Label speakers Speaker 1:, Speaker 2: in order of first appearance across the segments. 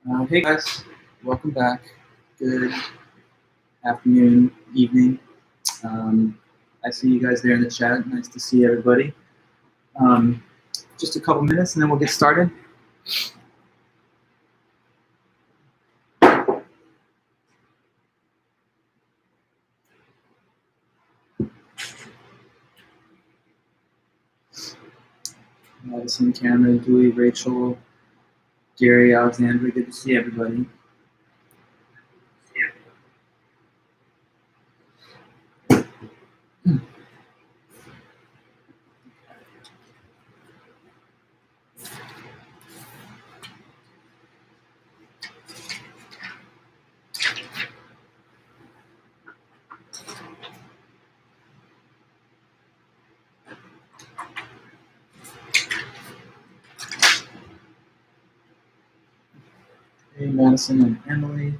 Speaker 1: Hey guys, welcome back. Good afternoon, evening. I see you guys there in the chat. Nice to see everybody. Um, just a couple minutes and then we'll get started. Madison, Cameron, Dewey, Rachel, Gary, Alexandra. Good to see everybody. Hey, Madison and Emily.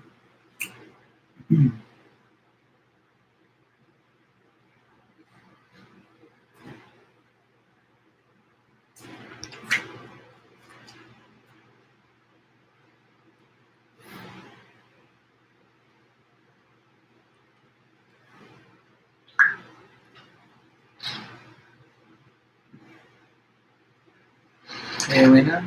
Speaker 1: Hey, Elena.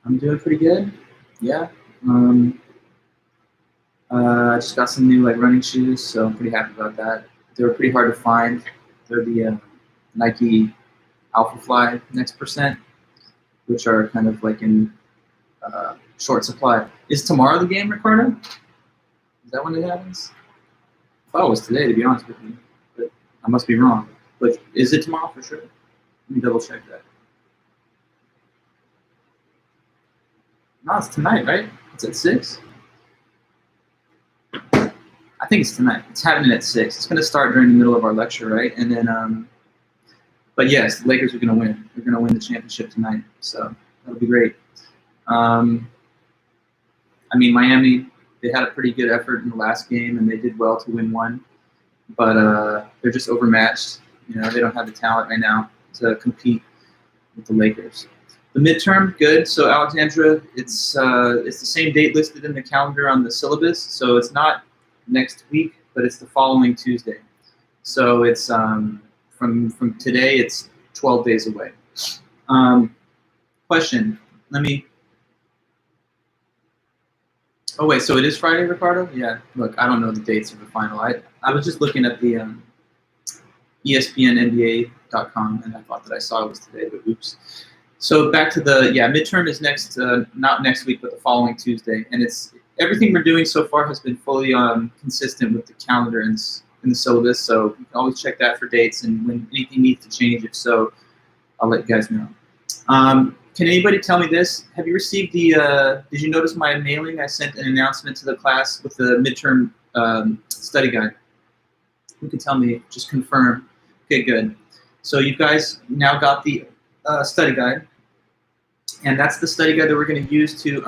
Speaker 1: I'm doing pretty good. Yeah. I just got some new running shoes, so I'm pretty happy about that. They were pretty hard to find. They're the Nike Alpha Fly Next Percent, which are kind of in short supply. Is tomorrow the game, Ricardo? Is that when it happens? I thought it was today, to be honest with you, but I must be wrong. But is it tomorrow for sure? Let me double check that. No, it's tonight, right? It's at 6? I think it's tonight. It's happening at 6. It's going to start during the middle of our lecture, right? And then, but yes, the Lakers are going to win. They're going to win the championship tonight, so that'll be great. I mean, Miami, they had a pretty good effort in the last game, and they did well to win one, but they're just overmatched. You know, they don't have the talent right now to compete with the Lakers. The midterm, good. So Alexandra, it's the same date listed in the calendar on the syllabus. So it's not next week, but it's the following Tuesday. So it's from today, it's 12 days away. Question, oh wait, so it is Friday, Ricardo? Yeah, look, I don't know the dates of the final. I was just looking at the ESPNNBA.com, and I thought that I saw it was today, but oops. So back to the, midterm is next, not next week, but the following Tuesday. And it's everything we're doing so far has been fully consistent with the calendar in the syllabus. So you can always check that for dates, and when anything needs to change, if so, I'll let you guys know. Can anybody tell me this? Have you received the, did you notice my mailing? I sent an announcement to the class with the midterm study guide. Who can tell me? Just confirm. Okay, good. So you guys now got the study guide. And that's the study guide that we're going to use to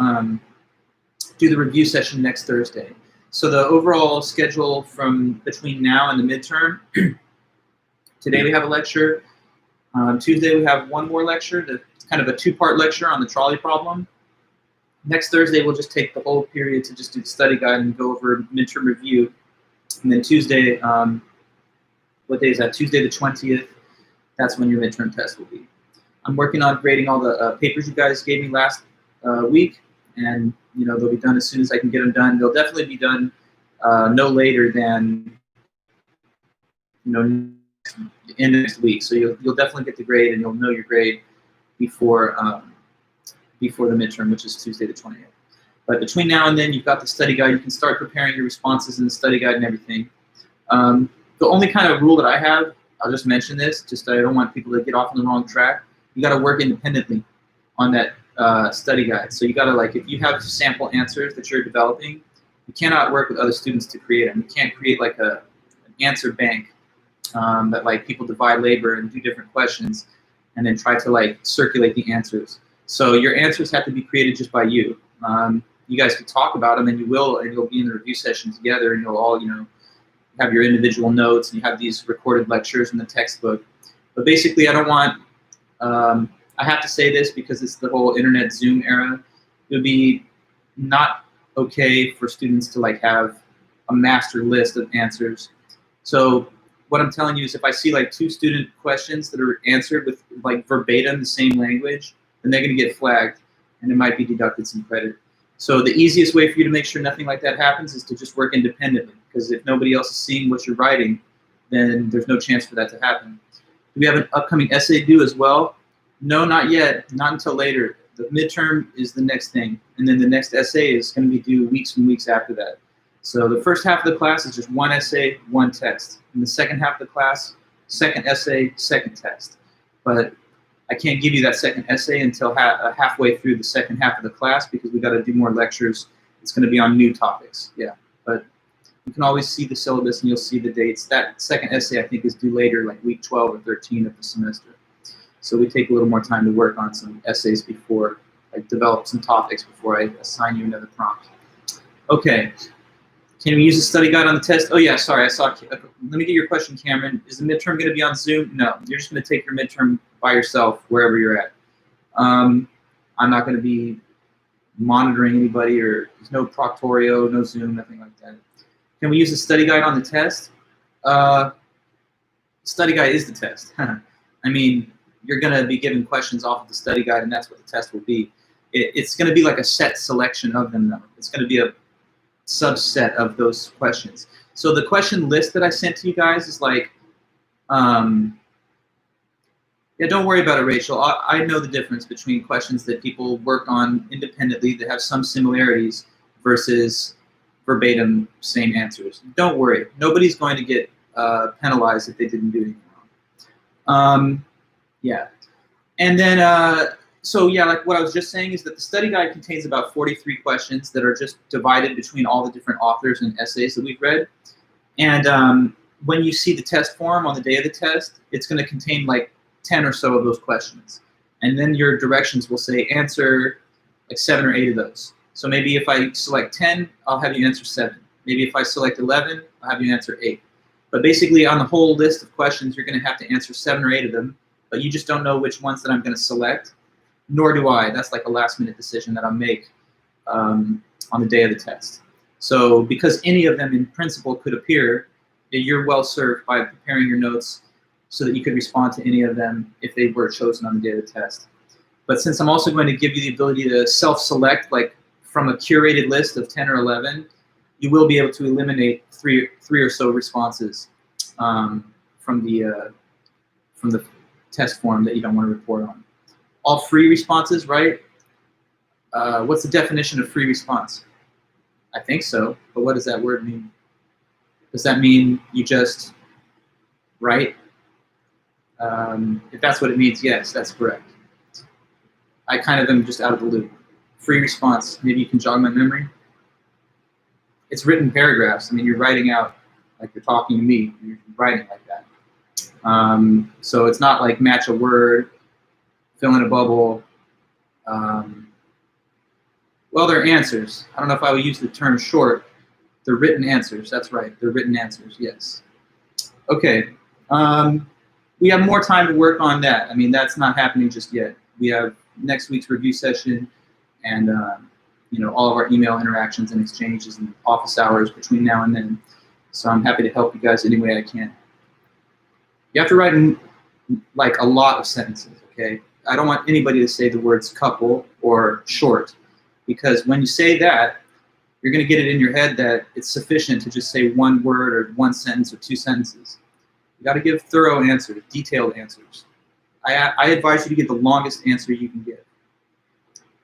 Speaker 1: do the review session next Thursday. So the overall schedule from between now and the midterm, today we have a lecture. Tuesday we have one more lecture, kind of a two-part lecture on the trolley problem. Next Thursday we'll just take the whole period to just do the study guide and go over midterm review. And then Tuesday, what day is that? Tuesday the 20th, that's when your midterm test will be. I'm working on grading all the papers you guys gave me last week, and they'll be done as soon as I can get them done. They'll definitely be done no later than the end of next week. So you'll definitely get the grade, and you'll know your grade before the midterm, which is Tuesday the 20th. But between now and then, you've got the study guide. You can start preparing your responses in the study guide and everything. The only kind of rule that I have, I'll just mention this, just I don't want people to get off on the wrong track. You got to work independently on that study guide. So you got to, if you have sample answers that you're developing, you cannot work with other students to create them. You can't create an answer bank that people divide labor and do different questions and then try to circulate the answers. So your answers have to be created just by you. You guys can talk about them, and you'll be in the review session together, and you'll all have your individual notes, and you have these recorded lectures in the textbook. But basically, I don't want, I have to say this because it's the whole internet Zoom era. It would be not okay for students to like have a master list of answers. So what I'm telling you is if I see like 2 student questions that are answered with like verbatim the same language, then they're going to get flagged and it might be deducted some credit. So the easiest way for you to make sure nothing like that happens is to just work independently, because if nobody else is seeing what you're writing, then there's no chance for that to happen. Do we have an upcoming essay due as well? No, not yet, not until later. The midterm is the next thing, and then the next essay is going to be due weeks and weeks after that. So the first half of the class is just 1 essay, 1 text. In the second half of the class, 2nd essay, 2nd text. But I can't give you that 2nd essay until halfway through the 2nd half of the class, because we got to do more lectures. It's going to be on new topics, yeah. But you can always see the syllabus and you'll see the dates. That 2nd essay I think is due later, like week 12 or 13 of the semester. So we take a little more time to work on some essays before I develop some topics before I assign you another prompt. Okay. Can we use a study guide on the test? Oh yeah, sorry, I saw. Let me get your question, Cameron. Is the midterm going to be on Zoom? No, you're just going to take your midterm by yourself wherever you're at. I'm not going to be monitoring anybody, or there's no Proctorio, no Zoom, nothing like that. Can we use a study guide on the test? Study guide is the test. I mean, you're going to be given questions off of the study guide, and that's what the test will be. It's going to be like a set selection of them, though. It's going to be a subset of those questions. So the question list that I sent to you guys is like, yeah, don't worry about it, Rachel. I know the difference between questions that people work on independently that have some similarities versus verbatim same answers. Don't worry. Nobody's going to get penalized if they didn't do anything wrong. Yeah. And then, so yeah, like what I was just saying is that the study guide contains about 43 questions that are just divided between all the different authors and essays that we've read. And when you see the test form on the day of the test, it's going to contain like 10 or so of those questions. And then your directions will say answer like 7 or 8 of those. So maybe if I select 10, I'll have you answer 7. Maybe if I select 11, I'll have you answer 8. But basically on the whole list of questions, you're going to have to answer 7 or 8 of them, but you just don't know which ones that I'm going to select. Nor do I. That's like a last-minute decision that I'll make on the day of the test. So because any of them in principle could appear, you're well served by preparing your notes so that you could respond to any of them if they were chosen on the day of the test. But since I'm also going to give you the ability to self-select, like from a curated list of 10 or 11, you will be able to eliminate three or so responses from the test form that you don't want to report on. All free responses, right? What's the definition of free response? I think so, but what does that word mean? Does that mean you just write? If that's what it means, yes, that's correct. I kind of am just out of the loop. Free response, maybe you can jog my memory. It's written paragraphs. I mean, you're writing out like you're talking to me. You're writing like that. So it's not like match a word, fill in a bubble. Well, they're answers. I don't know if I would use the term short. They're written answers. That's right. They're written answers. Yes. Okay. We have more time to work on that. I mean, that's not happening just yet. We have next week's review session, and you know, all of our email interactions and exchanges and office hours between now and then. So I'm happy to help you guys any way I can. You have to write in like a lot of sentences. Okay. I don't want anybody to say the words couple or short, because when you say that, you're going to get it in your head that it's sufficient to just say one word or one sentence or 2 sentences. You got to give thorough answers, detailed answers. I advise you to give the longest answer you can give.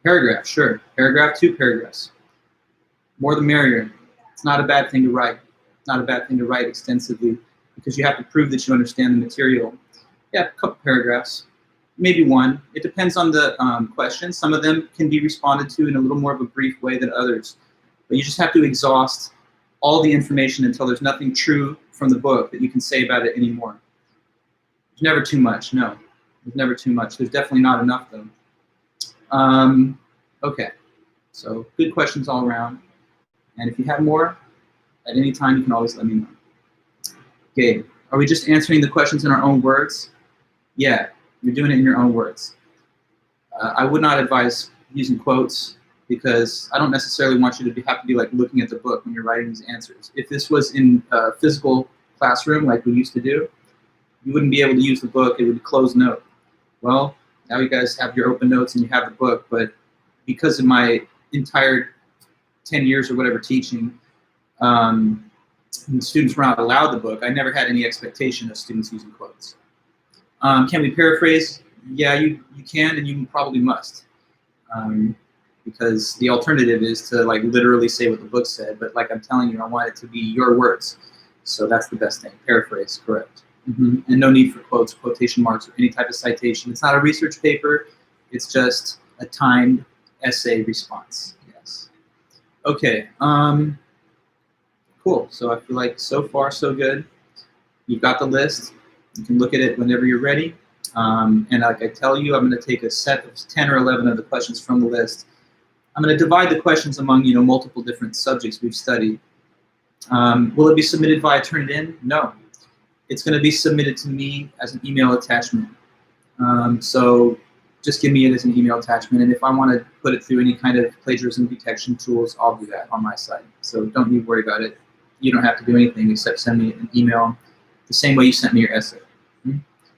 Speaker 1: Paragraph, sure. Paragraph, 2 paragraphs. More the merrier. It's not a bad thing to write. It's not a bad thing to write extensively, because you have to prove that you understand the material. Yeah, a couple paragraphs. Maybe 1. It depends on the question. Some of them can be responded to in a little more of a brief way than others. But you just have to exhaust all the information until there's nothing true from the book that you can say about it anymore. There's never too much, no. There's never too much. There's definitely not enough, though. Okay, so good questions all around. And if you have more, at any time, you can always let me know. Gabe, are we just answering the questions in our own words? Yeah, you're doing it in your own words. I would not advise using quotes because I don't necessarily want you to have to be like looking at the book when you're writing these answers. If this was in a physical classroom like we used to do, you wouldn't be able to use the book. It would close note. Well, now you guys have your open notes and you have the book, but because of my entire 10 years or whatever teaching, and students were not allowed the book, I never had any expectation of students using quotes. Can we paraphrase? Yeah, you can, and you probably must. Because the alternative is to like literally say what the book said, but like I'm telling you, I want it to be your words. So that's the best thing, paraphrase, correct. And no need for quotes, quotation marks, or any type of citation. It's not a research paper, it's just a timed essay response, yes. Okay, cool, so I feel like so far so good. You've got the list, you can look at it whenever you're ready. And like I tell you, I'm going to take a set of 10 or 11 of the questions from the list. I'm going to divide the questions among multiple different subjects we've studied. Will it be submitted via Turnitin? No. It's going to be submitted to me as an email attachment. So just give me it as an email attachment, and if I want to put it through any kind of plagiarism detection tools, I'll do that on my side. So don't you worry about it. You don't have to do anything except send me an email the same way you sent me your essay.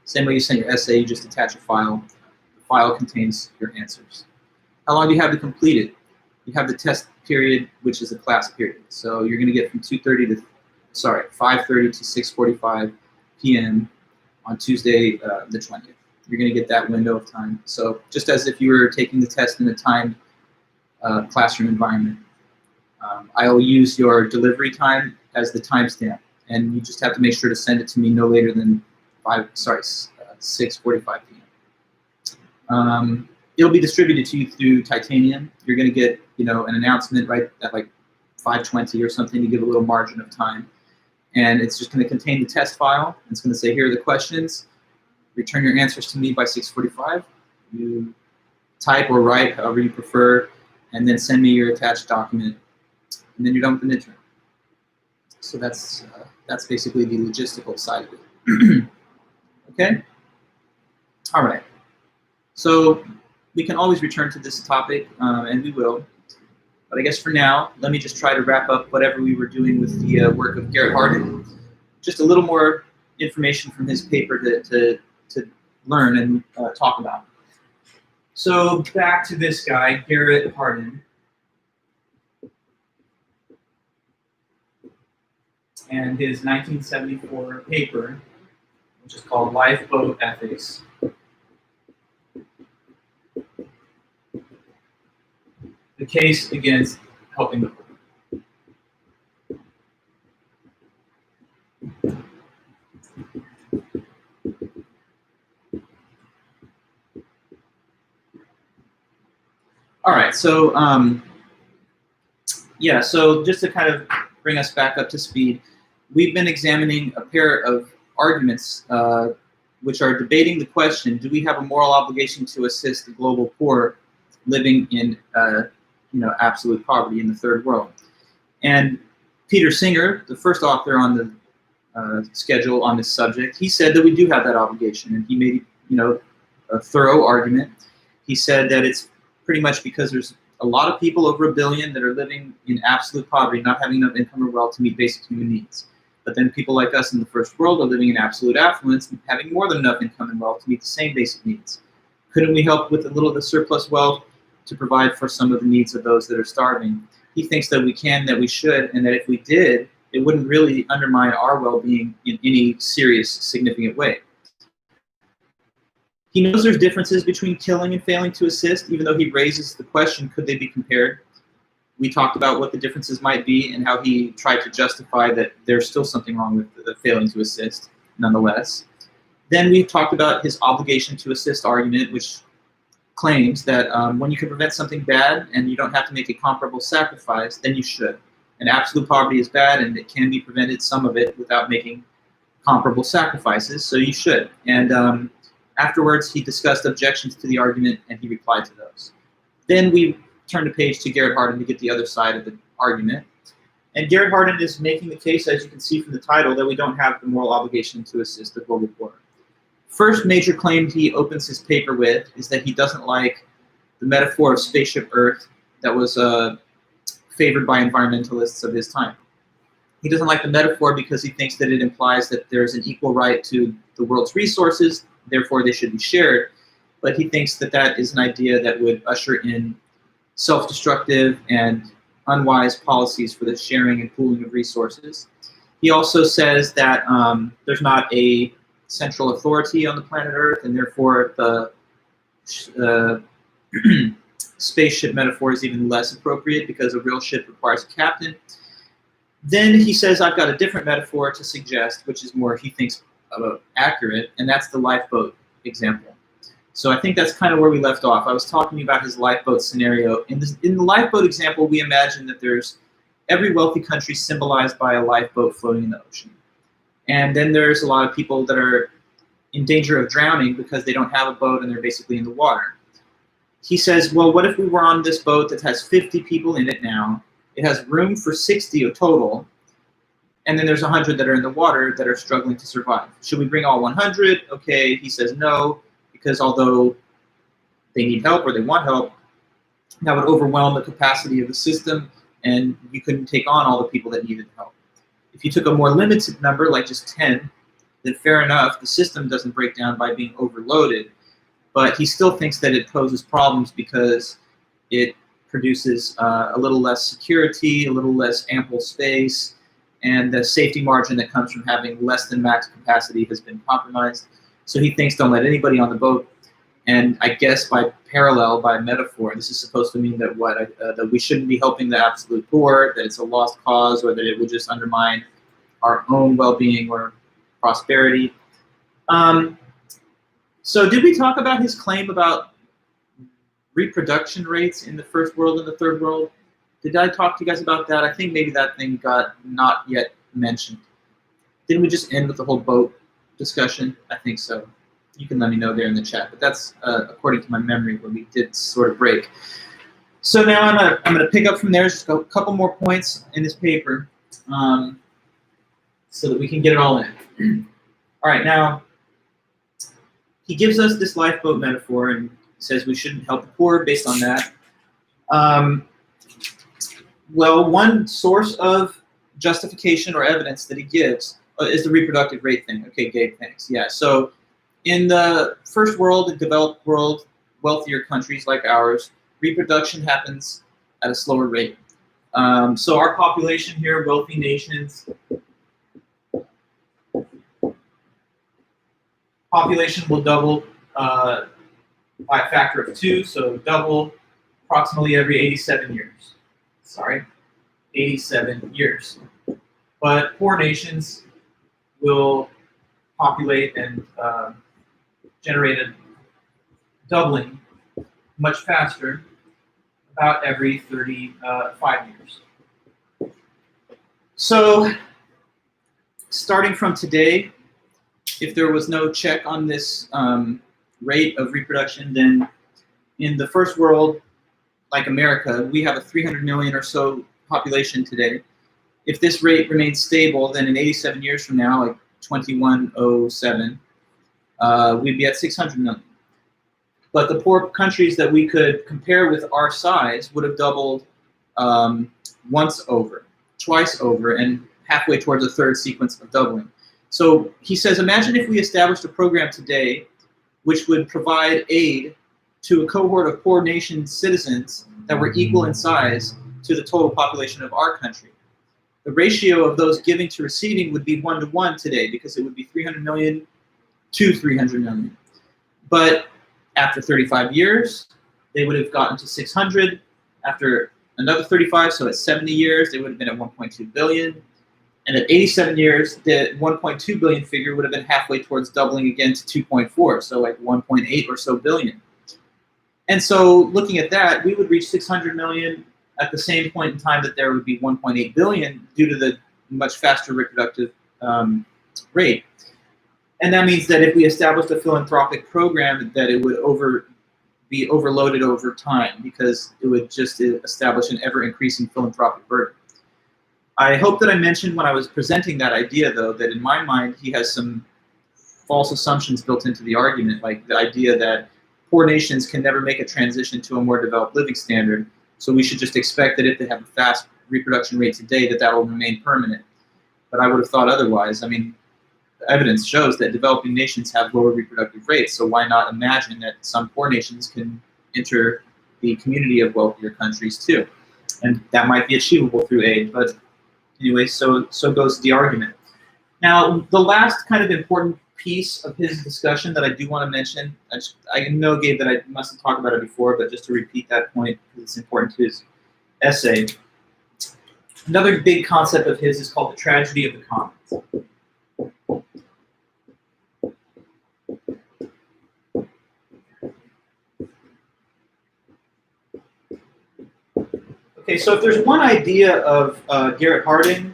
Speaker 1: Same way you sent your essay, you just attach a file. The file contains your answers. How long do you have to complete it? You have the test period, which is a class period. So you're going to get from 5:30 to 6:45 p.m. on Tuesday, the 20th. You're going to get that window of time. So just as if you were taking the test in a timed classroom environment. I'll use your delivery time as the timestamp, and you just have to make sure to send it to me no later than 6:45 p.m. It'll be distributed to you through Titanium. You're going to get, an announcement right at like 5:20 or something to give a little margin of time, and it's just going to contain the test file. It's going to say, here are the questions. Return your answers to me by 6:45. You type or write however you prefer, and then send me your attached document, and then you're done with the midterm. So that's basically the logistical side of it. Okay? All right. So we can always return to this topic, and we will. But I guess for now, let me just try to wrap up whatever we were doing with the work of Garrett Hardin. Just a little more information from his paper to learn and talk about. So back to this guy, Garrett Hardin. And his 1974 paper, which is called Lifeboat Ethics. The case against helping the poor. All right, so so just to kind of bring us back up to speed, we've been examining a pair of arguments which are debating the question: do we have a moral obligation to assist the global poor living in absolute poverty in the third world? And Peter Singer, the first author on the schedule on this subject, he said that we do have that obligation, and he made a thorough argument. He said that it's pretty much because there's a lot of people, over 1 billion, that are living in absolute poverty, not having enough income or wealth to meet basic human needs. But then people like us in the first world are living in absolute affluence and having more than enough income and wealth to meet the same basic needs. Couldn't we help with a little of the surplus wealth to provide for some of the needs of those that are starving? He thinks that we can, that we should, and that if we did, it wouldn't really undermine our well-being in any serious, significant way. He knows there's differences between killing and failing to assist, even though he raises the question, could they be compared? We talked about what the differences might be and how he tried to justify that there's still something wrong with the failing to assist, nonetheless. Then we talked about his obligation to assist argument, which claims that when you can prevent something bad and you don't have to make a comparable sacrifice, then you should. And absolute poverty is bad, and it can be prevented, some of it, without making comparable sacrifices, so you should. And afterwards, he discussed objections to the argument, and he replied to those. Then we turned the page to Garrett Hardin to get the other side of the argument. And Garrett Hardin is making the case, as you can see from the title, that we don't have the moral obligation to assist the global poor. first major claim he opens his paper with is that he doesn't like the metaphor of spaceship Earth that was favored by environmentalists of his time. He doesn't like the metaphor because he thinks that it implies that there's an equal right to the world's resources, therefore they should be shared. But he thinks that that is an idea that would usher in self-destructive and unwise policies for the sharing and pooling of resources. He also says that there's not a central authority on the planet Earth, and therefore the spaceship metaphor is even less appropriate because a real ship requires a captain. Then he says, I've got a different metaphor to suggest, which is more, he thinks, accurate, and that's the lifeboat example. So I think that's kind of where we left off. I was talking about his lifeboat scenario. In the lifeboat example, we imagine that there's every wealthy country symbolized by a lifeboat floating in the ocean. And then there's a lot of people that are in danger of drowning because they don't have a boat and they're basically in the water. He says, well, what if we were on this boat that has 50 people in it now? It has room for 60 of total, and then there's 100 that are in the water that are struggling to survive. Should we bring all 100? Okay, he says no, because although they need help or they want help, that would overwhelm the capacity of the system, and you couldn't take on all the people that needed help. If you took a more limited number, like just 10, then fair enough, the system doesn't break down by being overloaded, but he still thinks that it poses problems because it produces a little less security, a little less ample space, and the safety margin that comes from having less than max capacity has been compromised. So he thinks don't let anybody on the boat. And I guess by parallel, by metaphor, this is supposed to mean that that we shouldn't be helping the absolute poor, that it's a lost cause, or that it would just undermine our own well-being or prosperity. So did we talk about his claim about reproduction rates in the first world and the third world? Did I talk to you guys about that? I think maybe that thing got not yet mentioned. Didn't we just end with the whole boat discussion? I think so. You can let me know there in the chat, but that's according to my memory when we did sort of break. So now I'm gonna pick up from there, just a couple more points in this paper, so that we can get it all in. All right, now he gives us this lifeboat metaphor and says we shouldn't help the poor based on that. Well, one source of justification or evidence that he gives is the reproductive rate thing. Okay, Gabe, thanks. Yeah, so in the first world and developed world, wealthier countries like ours, reproduction happens at a slower rate. So our population here, wealthy nations, population will double by a factor of 2, so double approximately every 87 years. Sorry, 87 years. But poor nations will populate and generate a doubling much faster, about every 35 years. So starting from today, if there was no check on this rate of reproduction, then in the first world, like America, we have a 300 million or so population today. If this rate remains stable, then in 87 years from now, like 2107, we'd be at 600 million. But the poor countries that we could compare with our size would have doubled once over, twice over, and halfway towards a third sequence of doubling. So he says, imagine if we established a program today which would provide aid to a cohort of poor nation citizens that were equal in size to the total population of our country. The ratio of those giving to receiving would be 1-to-1 today, because it would be 300 million to 300 million. But after 35 years, they would have gotten to 600. After another 35, so at 70 years, they would have been at 1.2 billion. And at 87 years, the 1.2 billion figure would have been halfway towards doubling again to 2.4, so like 1.8 or so billion. And so looking at that, we would reach 600 million at the same point in time that there would be 1.8 billion due to the much faster reproductive rate. And that means that if we established a philanthropic program, that it would be overloaded over time, because it would just establish an ever-increasing philanthropic burden. I hope that I mentioned when I was presenting that idea, though, that in my mind he has some false assumptions built into the argument, like the idea that poor nations can never make a transition to a more developed living standard, so we should just expect that if they have a fast reproduction rate today, that will remain permanent. But I would have thought otherwise. I mean, the evidence shows that developing nations have lower reproductive rates, so why not imagine that some poor nations can enter the community of wealthier countries too? And that might be achievable through aid, but anyway, so goes the argument. Now, the last kind of important piece of his discussion that I do want to mention, I know, Gabe, that I must have talked about it before, but just to repeat that point, because it's important to his essay. Another big concept of his is called the tragedy of the commons. Okay, so if there's one idea of Garrett Hardin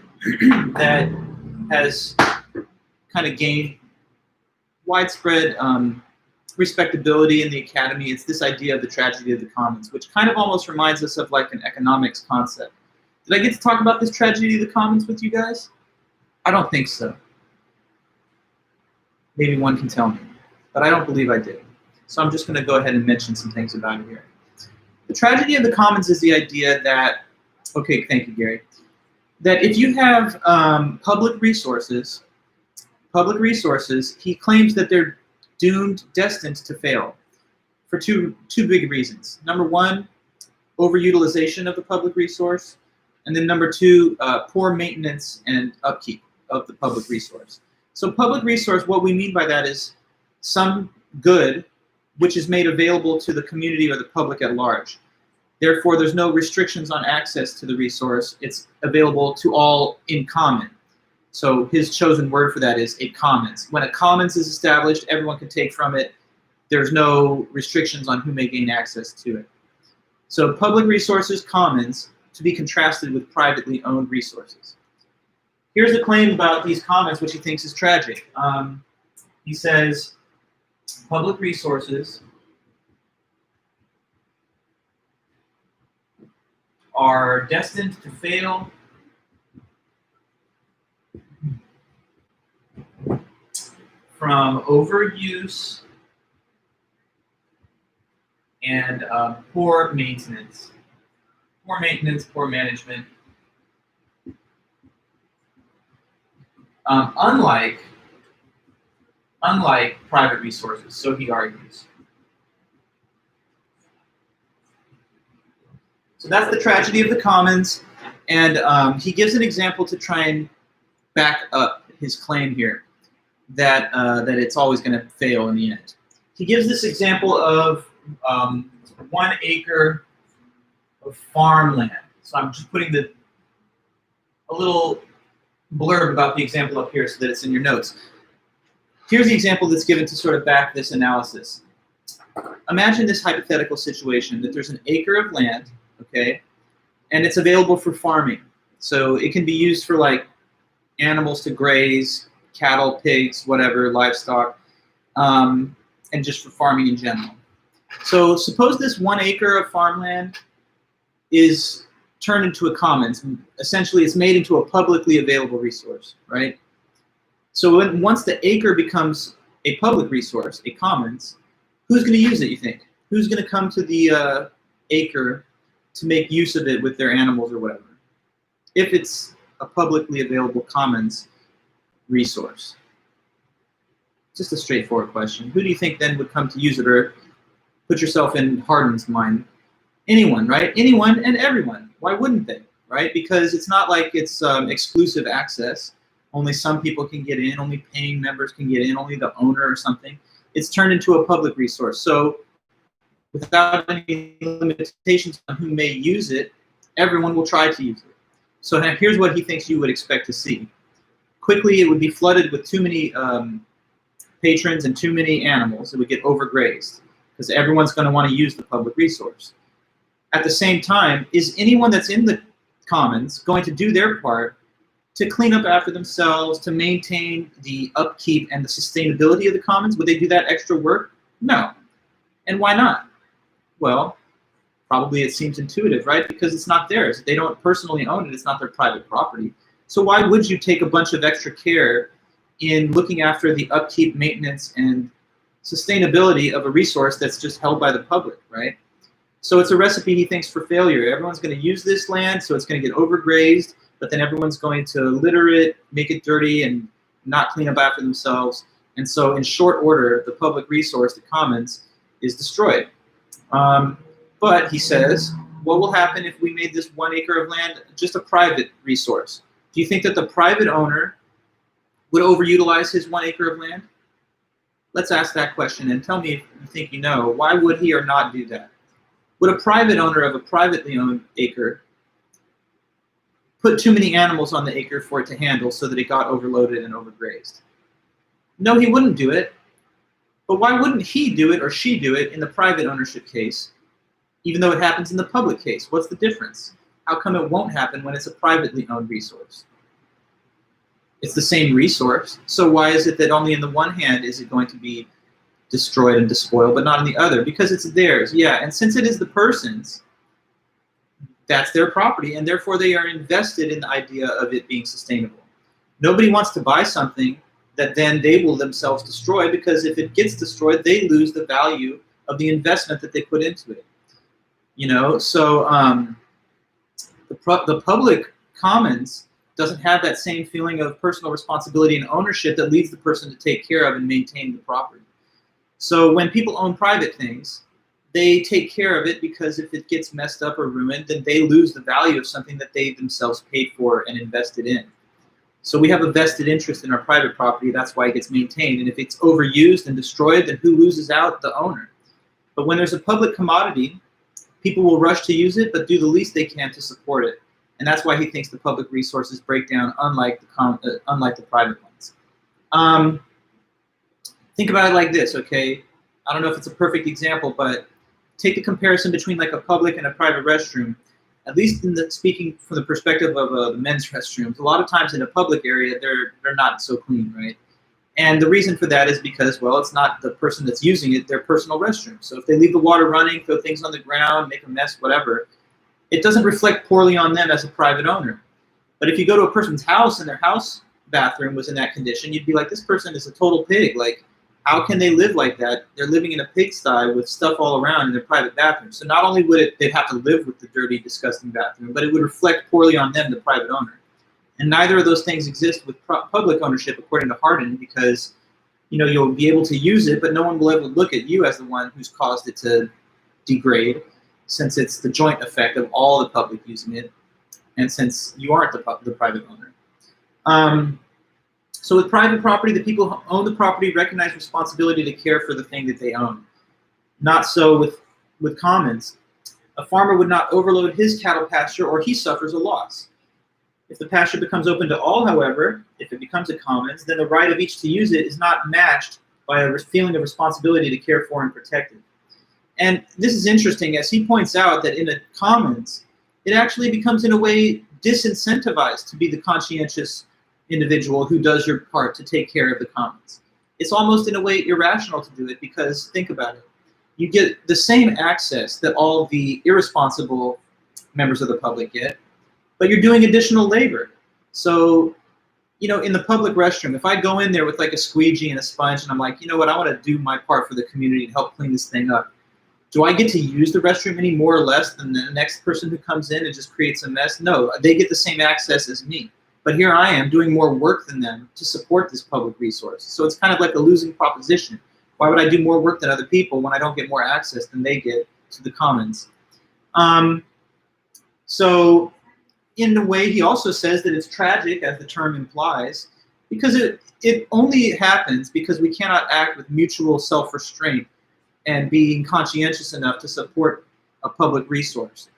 Speaker 1: that has kind of gained widespread respectability in the academy, it's this idea of the tragedy of the commons, which kind of almost reminds us of like an economics concept. Did I get to talk about this tragedy of the commons with you guys? I don't think so. Maybe one can tell me, but I don't believe I did. So I'm just going to go ahead and mention some things about it here. The tragedy of the commons is the idea that, okay, thank you, Gary, that if you have public resources, he claims that they're destined to fail for two big reasons. Number one, overutilization of the public resource, and then number two, poor maintenance and upkeep of the public resource. So public resource, what we mean by that is some good which is made available to the community or the public at large. Therefore, there's no restrictions on access to the resource. It's available to all in common. So his chosen word for that is a commons. When a commons is established, everyone can take from it. There's no restrictions on who may gain access to it. So public resources, commons, to be contrasted with privately owned resources. Here's the claim about these commons, which he thinks is tragic. He says, public resources are destined to fail from overuse and poor maintenance. Poor maintenance, poor management. Unlike private resources, so he argues. So that's the tragedy of the commons, and he gives an example to try and back up his claim here that it's always going to fail in the end. He gives this example of 1 acre of farmland. So I'm just putting a little blurb about the example up here so that it's in your notes. Here's the example that's given to sort of back this analysis. Imagine this hypothetical situation that there's an acre of land, okay, and it's available for farming. So it can be used for like animals to graze, cattle, pigs, whatever, livestock, and just for farming in general. So suppose this 1 acre of farmland is turned into a commons. Essentially, it's made into a publicly available resource, right? So once the acre becomes a public resource, a commons, who's going to use it, you think? Who's going to come to the acre to make use of it with their animals or whatever? If it's a publicly available commons resource. Just a straightforward question. Who do you think then would come to use it? Or put yourself in Hardin's mind. Anyone, right? Anyone and everyone. Why wouldn't they, right? Because it's not like it's exclusive access. Only some people can get in, only paying members can get in, only the owner or something. It's turned into a public resource. So without any limitations on who may use it, everyone will try to use it. So now here's what he thinks you would expect to see. Quickly, it would be flooded with too many patrons and too many animals. It would get overgrazed because everyone's going to want to use the public resource. At the same time, is anyone that's in the commons going to do their part to clean up after themselves, to maintain the upkeep and the sustainability of the commons? Would they do that extra work? No. And why not? Well, probably it seems intuitive, right? Because it's not theirs. They don't personally own it. It's not their private property. So why would you take a bunch of extra care in looking after the upkeep, maintenance, and sustainability of a resource that's just held by the public, right? So it's a recipe, he thinks, for failure. Everyone's going to use this land, so it's going to get overgrazed, but then everyone's going to litter it, make it dirty, and not clean up after themselves. And so in short order, the public resource, the commons, is destroyed. But he says, what will happen if we made this 1 acre of land just a private resource? Do you think that the private owner would overutilize his 1 acre of land? Let's ask that question and tell me if you think you know. Why would he or not do that? Would a private owner of a privately owned acre put too many animals on the acre for it to handle so that it got overloaded and overgrazed? No, he wouldn't do it. But why wouldn't he do it or she do it in the private ownership case, even though it happens in the public case? What's the difference? How come it won't happen when it's a privately owned resource? It's the same resource. So why is it that only in the one hand is it going to be destroyed and despoiled, but not in the other? Because it's theirs, yeah. And since it is the person's, that's their property, and therefore they are invested in the idea of it being sustainable. Nobody wants to buy something that then they will themselves destroy, because if it gets destroyed, they lose the value of the investment that they put into it. You know, so the public commons doesn't have that same feeling of personal responsibility and ownership that leads the person to take care of and maintain the property. So when people own private things, they take care of it because if it gets messed up or ruined, then they lose the value of something that they themselves paid for and invested in. So we have a vested interest in our private property. That's why it gets maintained. And if it's overused and destroyed, then who loses out? The owner. But when there's a public commodity, people will rush to use it, but do the least they can to support it. And that's why he thinks the public resources break down, unlike the private ones. Think about it like this, okay? I don't know if it's a perfect example, but take the comparison between like a public and a private restroom. At least in the, speaking from the perspective of the men's restrooms, a lot of times in a public area, they're not so clean, right? And the reason for that is because, well, it's not the person that's using it, their personal restroom. So if they leave the water running, throw things on the ground, make a mess, whatever, it doesn't reflect poorly on them as a private owner. But if you go to a person's house and their house bathroom was in that condition, you'd be like, this person is a total pig. Like, how can they live like that? They're living in a pigsty with stuff all around in their private bathroom. So not only would they'd have to live with the dirty, disgusting bathroom, but it would reflect poorly on them, the private owner. And neither of those things exist with public ownership, according to Hardin, because you'll be able to use it, but no one will ever look at you as the one who's caused it to degrade, since it's the joint effect of all the public using it, and since you aren't the private owner. So with private property, the people who own the property recognize responsibility to care for the thing that they own. Not so with commons. A farmer would not overload his cattle pasture, or he suffers a loss. If the pasture becomes open to all, however, if it becomes a commons, then the right of each to use it is not matched by a feeling of responsibility to care for and protect it. And this is interesting, as he points out that in a commons, it actually becomes in a way disincentivized to be the conscientious individual who does your part to take care of the commons. It's almost in a way irrational to do it, because think about it. You get the same access that all the irresponsible members of the public get, but you're doing additional labor. So, in the public restroom, if I go in there with like a squeegee and a sponge and I'm like, you know what, I want to do my part for the community and help clean this thing up. Do I get to use the restroom any more or less than the next person who comes in and just creates a mess? No, they get the same access as me. But here I am doing more work than them to support this public resource. So it's kind of like a losing proposition. Why would I do more work than other people when I don't get more access than they get to the commons? So in a way, he also says that it's tragic, as the term implies, because it only happens because we cannot act with mutual self-restraint and being conscientious enough to support a public resource.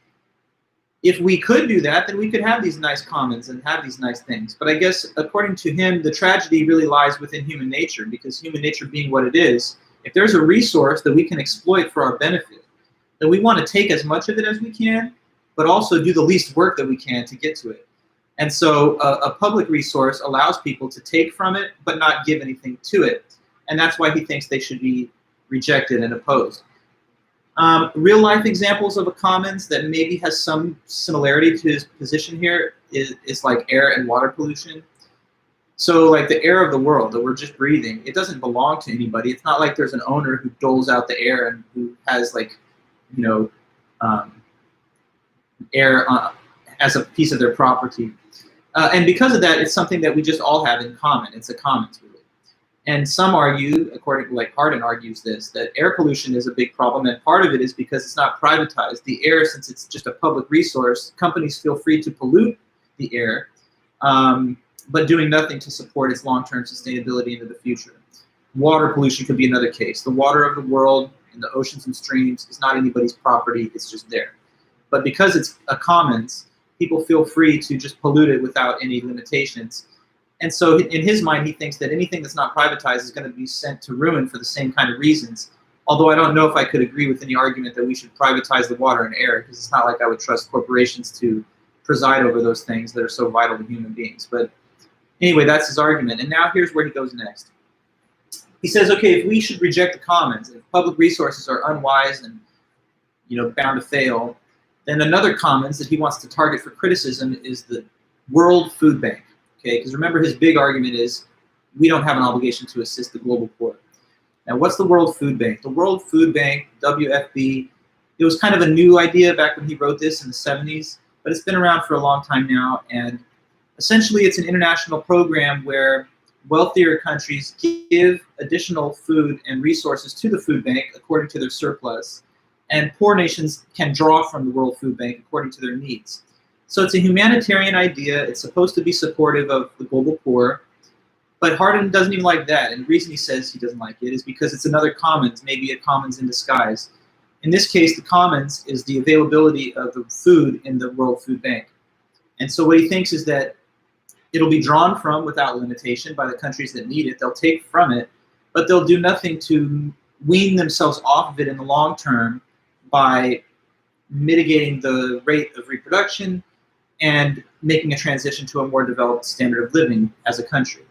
Speaker 1: If we could do that, then we could have these nice commons and have these nice things. But I guess, according to him, the tragedy really lies within human nature, because human nature being what it is, if there's a resource that we can exploit for our benefit, then we want to take as much of it as we can, but also do the least work that we can to get to it. And so a public resource allows people to take from it, but not give anything to it. And that's why he thinks they should be rejected and opposed. Real life examples of a commons that maybe has some similarity to his position here is like air and water pollution. So like the air of the world that we're just breathing, it doesn't belong to anybody. It's not like there's an owner who doles out the air and who has like, you know, air as a piece of their property. And because of that, it's something that we just all have in common. It's a commons, really. And some argue, according to like Hardin argues this, that air pollution is a big problem, and part of it is because it's not privatized. The air, since it's just a public resource, companies feel free to pollute the air, but doing nothing to support its long-term sustainability into the future. Water pollution could be another case. The water of the world in the oceans and streams is not anybody's property, it's just there. But because it's a commons, people feel free to just pollute it without any limitations. And so in his mind, he thinks that anything that's not privatized is going to be sent to ruin for the same kind of reasons. Although I don't know if I could agree with any argument that we should privatize the water and air, because it's not like I would trust corporations to preside over those things that are so vital to human beings. But anyway, that's his argument. And now here's where he goes next. He says, okay, if we should reject the commons, if public resources are unwise and bound to fail, then another commons that he wants to target for criticism is the World Food Bank. Okay, because remember his big argument is we don't have an obligation to assist the global poor. Now, what's the World Food Bank? The World Food Bank, WFB, it was kind of a new idea back when he wrote this in the 70s, but it's been around for a long time now, and essentially it's an international program where wealthier countries give additional food and resources to the food bank according to their surplus, and poor nations can draw from the World Food Bank according to their needs. So it's a humanitarian idea. It's supposed to be supportive of the global poor, but Hardin doesn't even like that. And the reason he says he doesn't like it is because it's another commons, maybe a commons in disguise. In this case, the commons is the availability of the food in the World Food Bank. And so what he thinks is that it'll be drawn from without limitation by the countries that need it. They'll take from it, but they'll do nothing to wean themselves off of it in the long term by mitigating the rate of reproduction and making a transition to a more developed standard of living as a country.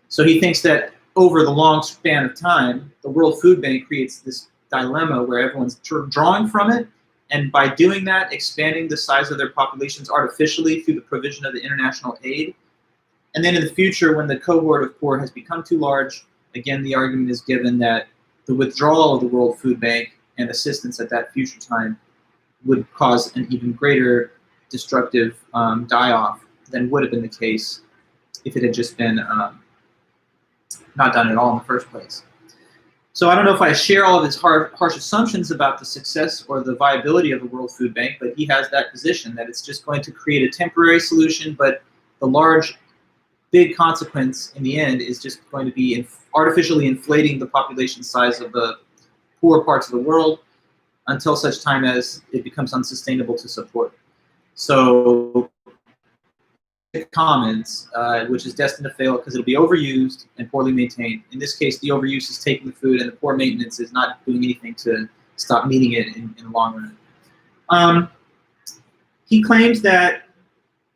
Speaker 1: So he thinks that over the long span of time, the World Food Bank creates this dilemma where everyone's drawing from it, and by doing that, expanding the size of their populations artificially through the provision of the international aid. And then in the future, when the cohort of poor has become too large, again, the argument is given that the withdrawal of the World Food Bank and assistance at that future time would cause an even greater destructive die-off than would have been the case if it had just been not done at all in the first place. So I don't know if I share all of his harsh assumptions about the success or the viability of the World Food Bank, but he has that position that it's just going to create a temporary solution, but the big consequence in the end is just going to be artificially inflating the population size of the poor parts of the world until such time as it becomes unsustainable to support. So commons, which is destined to fail because it'll be overused and poorly maintained. In this case, the overuse is taking the food, and the poor maintenance is not doing anything to stop needing it in the long run. He claims that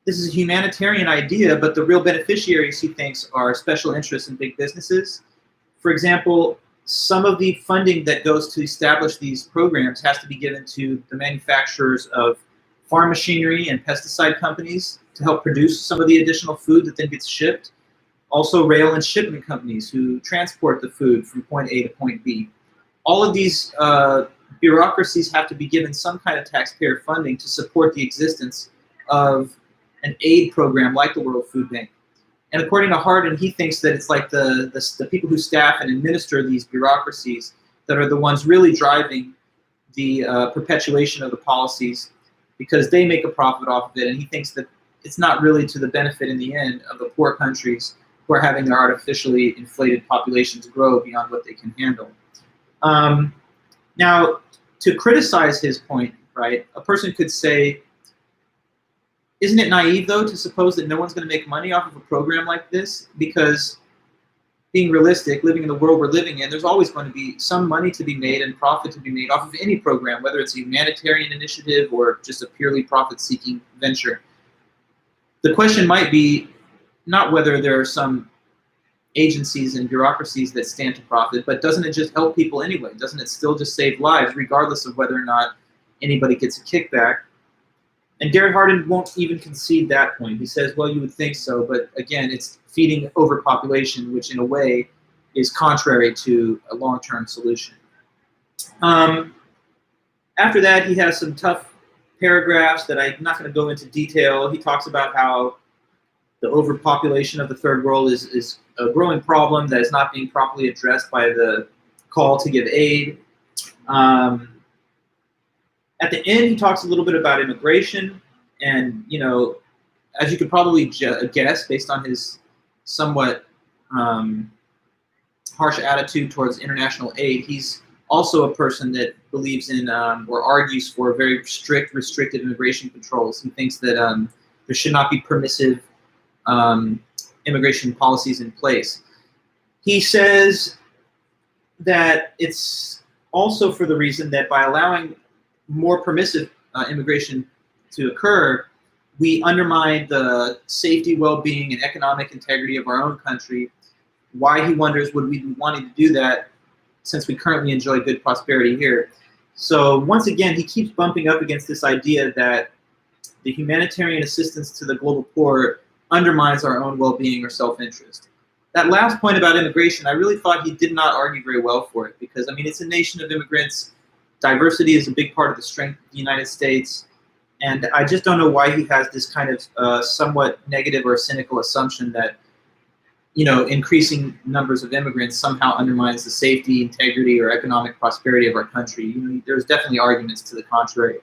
Speaker 1: this is a humanitarian idea, but the real beneficiaries, he thinks, are special interests in big businesses. For example, some of the funding that goes to establish these programs has to be given to the manufacturers of farm machinery and pesticide companies to help produce some of the additional food that then gets shipped. Also rail and shipment companies who transport the food from point A to point B. All of these bureaucracies have to be given some kind of taxpayer funding to support the existence of an aid program like the World Food Bank. And according to Hardin, he thinks that it's like the people who staff and administer these bureaucracies that are the ones really driving the perpetuation of the policies, because they make a profit off of it, and he thinks that it's not really to the benefit in the end of the poor countries who are having their artificially inflated populations grow beyond what they can handle. Now, to criticize his point, right, a person could say, isn't it naive, though, to suppose that no one's going to make money off of a program like this? Because being realistic, living in the world we're living in, there's always going to be some money to be made and profit to be made off of any program, whether it's a humanitarian initiative or just a purely profit-seeking venture. The question might be not whether there are some agencies and bureaucracies that stand to profit, but doesn't it just help people anyway? Doesn't it still just save lives, regardless of whether or not anybody gets a kickback? And Gary Hardin won't even concede that point. He says, well, you would think so, but again, it's feeding overpopulation, which in a way is contrary to a long-term solution. After that, he has some tough paragraphs that I'm not going to go into detail. He talks about how the overpopulation of the third world is a growing problem that is not being properly addressed by the call to give aid. At the end, he talks a little bit about immigration, and as you could probably guess, based on his somewhat harsh attitude towards international aid, he's also a person that believes in or argues for very strict, restrictive immigration controls. He thinks that there should not be permissive immigration policies in place. He says that it's also for the reason that by allowing more permissive immigration to occur, we undermine the safety, well-being, and economic integrity of our own country. Why, he wonders, would we be wanting to do that since we currently enjoy good prosperity here? So once again, he keeps bumping up against this idea that the humanitarian assistance to the global poor undermines our own well-being or self-interest. That last point about immigration, I really thought he did not argue very well for it, because, I mean, it's a nation of immigrants. Diversity is a big part of the strength of the United States. And I just don't know why he has this kind of somewhat negative or cynical assumption that, increasing numbers of immigrants somehow undermines the safety, integrity, or economic prosperity of our country. There's definitely arguments to the contrary.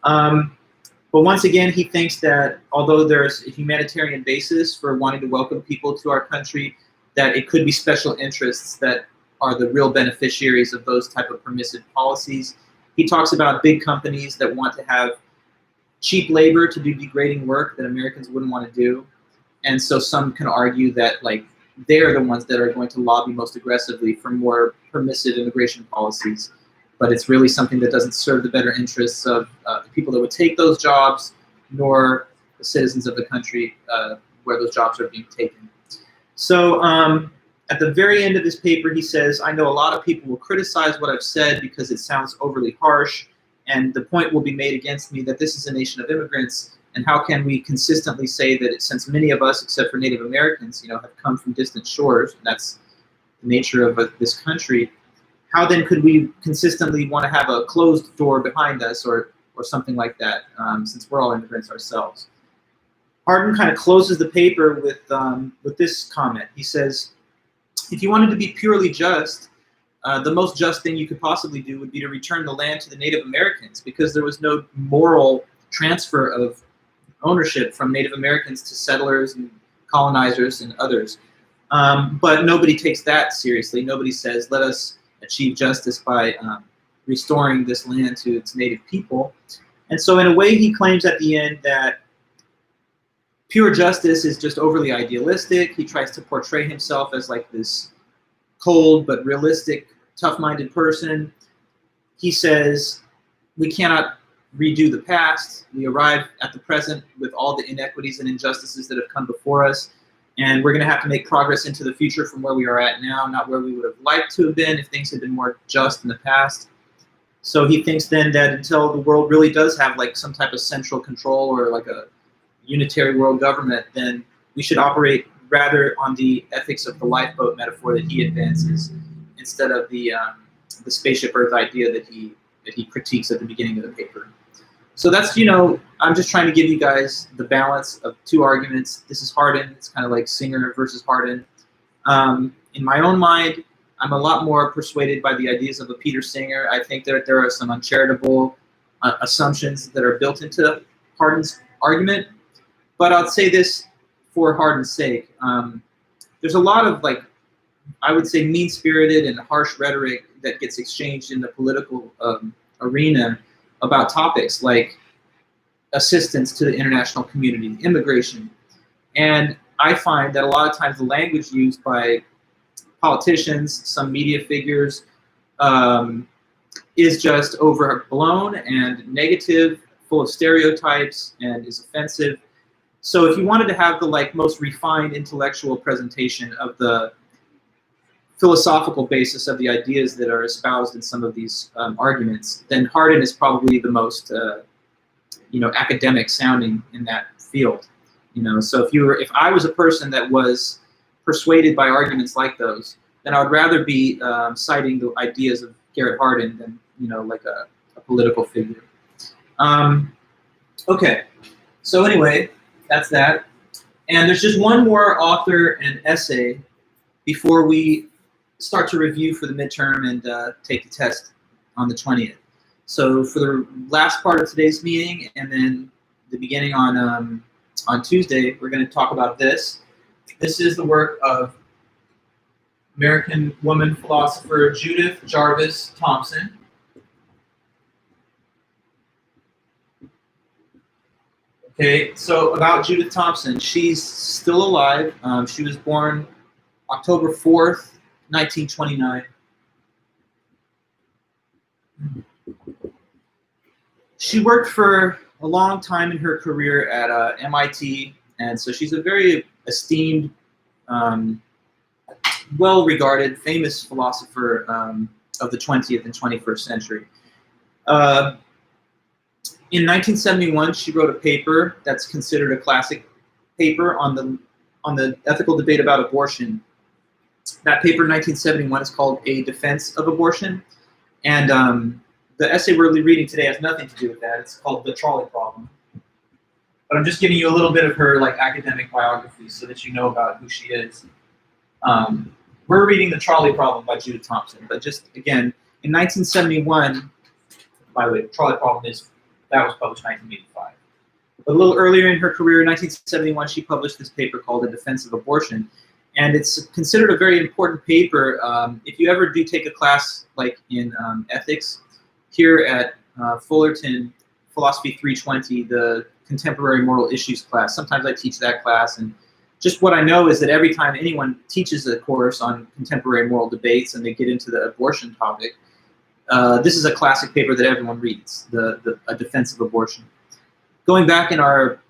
Speaker 1: But once again, he thinks that although there's a humanitarian basis for wanting to welcome people to our country, that it could be special interests that are the real beneficiaries of those type of permissive policies. He talks about big companies that want to have cheap labor to do degrading work that Americans wouldn't want to do. And so some can argue that they're the ones that are going to lobby most aggressively for more permissive immigration policies. But it's really something that doesn't serve the better interests of the people that would take those jobs, nor the citizens of the country where those jobs are being taken. So at the very end of this paper, he says, I know a lot of people will criticize what I've said because it sounds overly harsh, and the point will be made against me that this is a nation of immigrants, and how can we consistently say that since many of us, except for Native Americans, have come from distant shores, and that's the nature of this country, how then could we consistently want to have a closed door behind us or something like that, since we're all immigrants ourselves? Hardin kind of closes the paper with this comment. He says, if you wanted to be purely just, the most just thing you could possibly do would be to return the land to the Native Americans, because there was no moral transfer of ownership from Native Americans to settlers and colonizers and others. But nobody takes that seriously. Nobody says, let us achieve justice by restoring this land to its native people. And so in a way, he claims at the end that pure justice is just overly idealistic. He tries to portray himself as this cold but realistic, tough-minded person. He says, we cannot redo the past. We arrive at the present with all the inequities and injustices that have come before us, and we're going to have to make progress into the future from where we are at now, not where we would have liked to have been if things had been more just in the past. So he thinks then that until the world really does have some type of central control or a unitary world government, then we should operate rather on the ethics of the lifeboat metaphor that he advances, instead of the spaceship Earth idea that he critiques at the beginning of the paper. So that's, I'm just trying to give you guys the balance of two arguments. This is Hardin. It's kind of like Singer versus Hardin. In my own mind, I'm a lot more persuaded by the ideas of a Peter Singer. I think that there are some uncharitable assumptions that are built into Hardin's argument. But I'll say this for Hardin's sake. There's a lot of, I would say, mean-spirited and harsh rhetoric that gets exchanged in the political arena about topics like assistance to the international community, immigration. And I find that a lot of times the language used by politicians, some media figures, is just overblown and negative, full of stereotypes, and is offensive. So if you wanted to have the most refined intellectual presentation of the philosophical basis of the ideas that are espoused in some of these arguments, then Hardin is probably the most academic sounding in that field. So if I was a person that was persuaded by arguments like those, then I would rather be citing the ideas of Garrett Hardin than like a political figure. Okay, so anyway, that's that. And there's just one more author and essay before we start to review for the midterm and take the test on the 20th. So for the last part of today's meeting and then the beginning on Tuesday, we're going to talk about this. This is the work of American woman philosopher Judith Jarvis Thomson. Okay, so about Judith Thomson, she's still alive. She was born October 4th, 1929. She worked for a long time in her career at MIT, and so she's a very esteemed, well-regarded, famous philosopher of the 20th and 21st century. In 1971, she wrote a paper that's considered a classic paper on the ethical debate about abortion. That paper in 1971 is called A Defense of Abortion, and the essay we're reading today has nothing to do with that. It's called The Trolley Problem. But I'm just giving you a little bit of her academic biography so that you know about who she is. We're reading The Trolley Problem by Judith Thomson, but just again, in 1971, by the way, The Trolley Problem that was published in 1985. But a little earlier in her career, in 1971, she published this paper called A Defense of Abortion. And it's considered a very important paper. If you ever do take a class in ethics, here at Fullerton, Philosophy 320, the Contemporary Moral Issues class, sometimes I teach that class. And just what I know is that every time anyone teaches a course on contemporary moral debates and they get into the abortion topic, this is a classic paper that everyone reads, A Defense of Abortion. Going back in our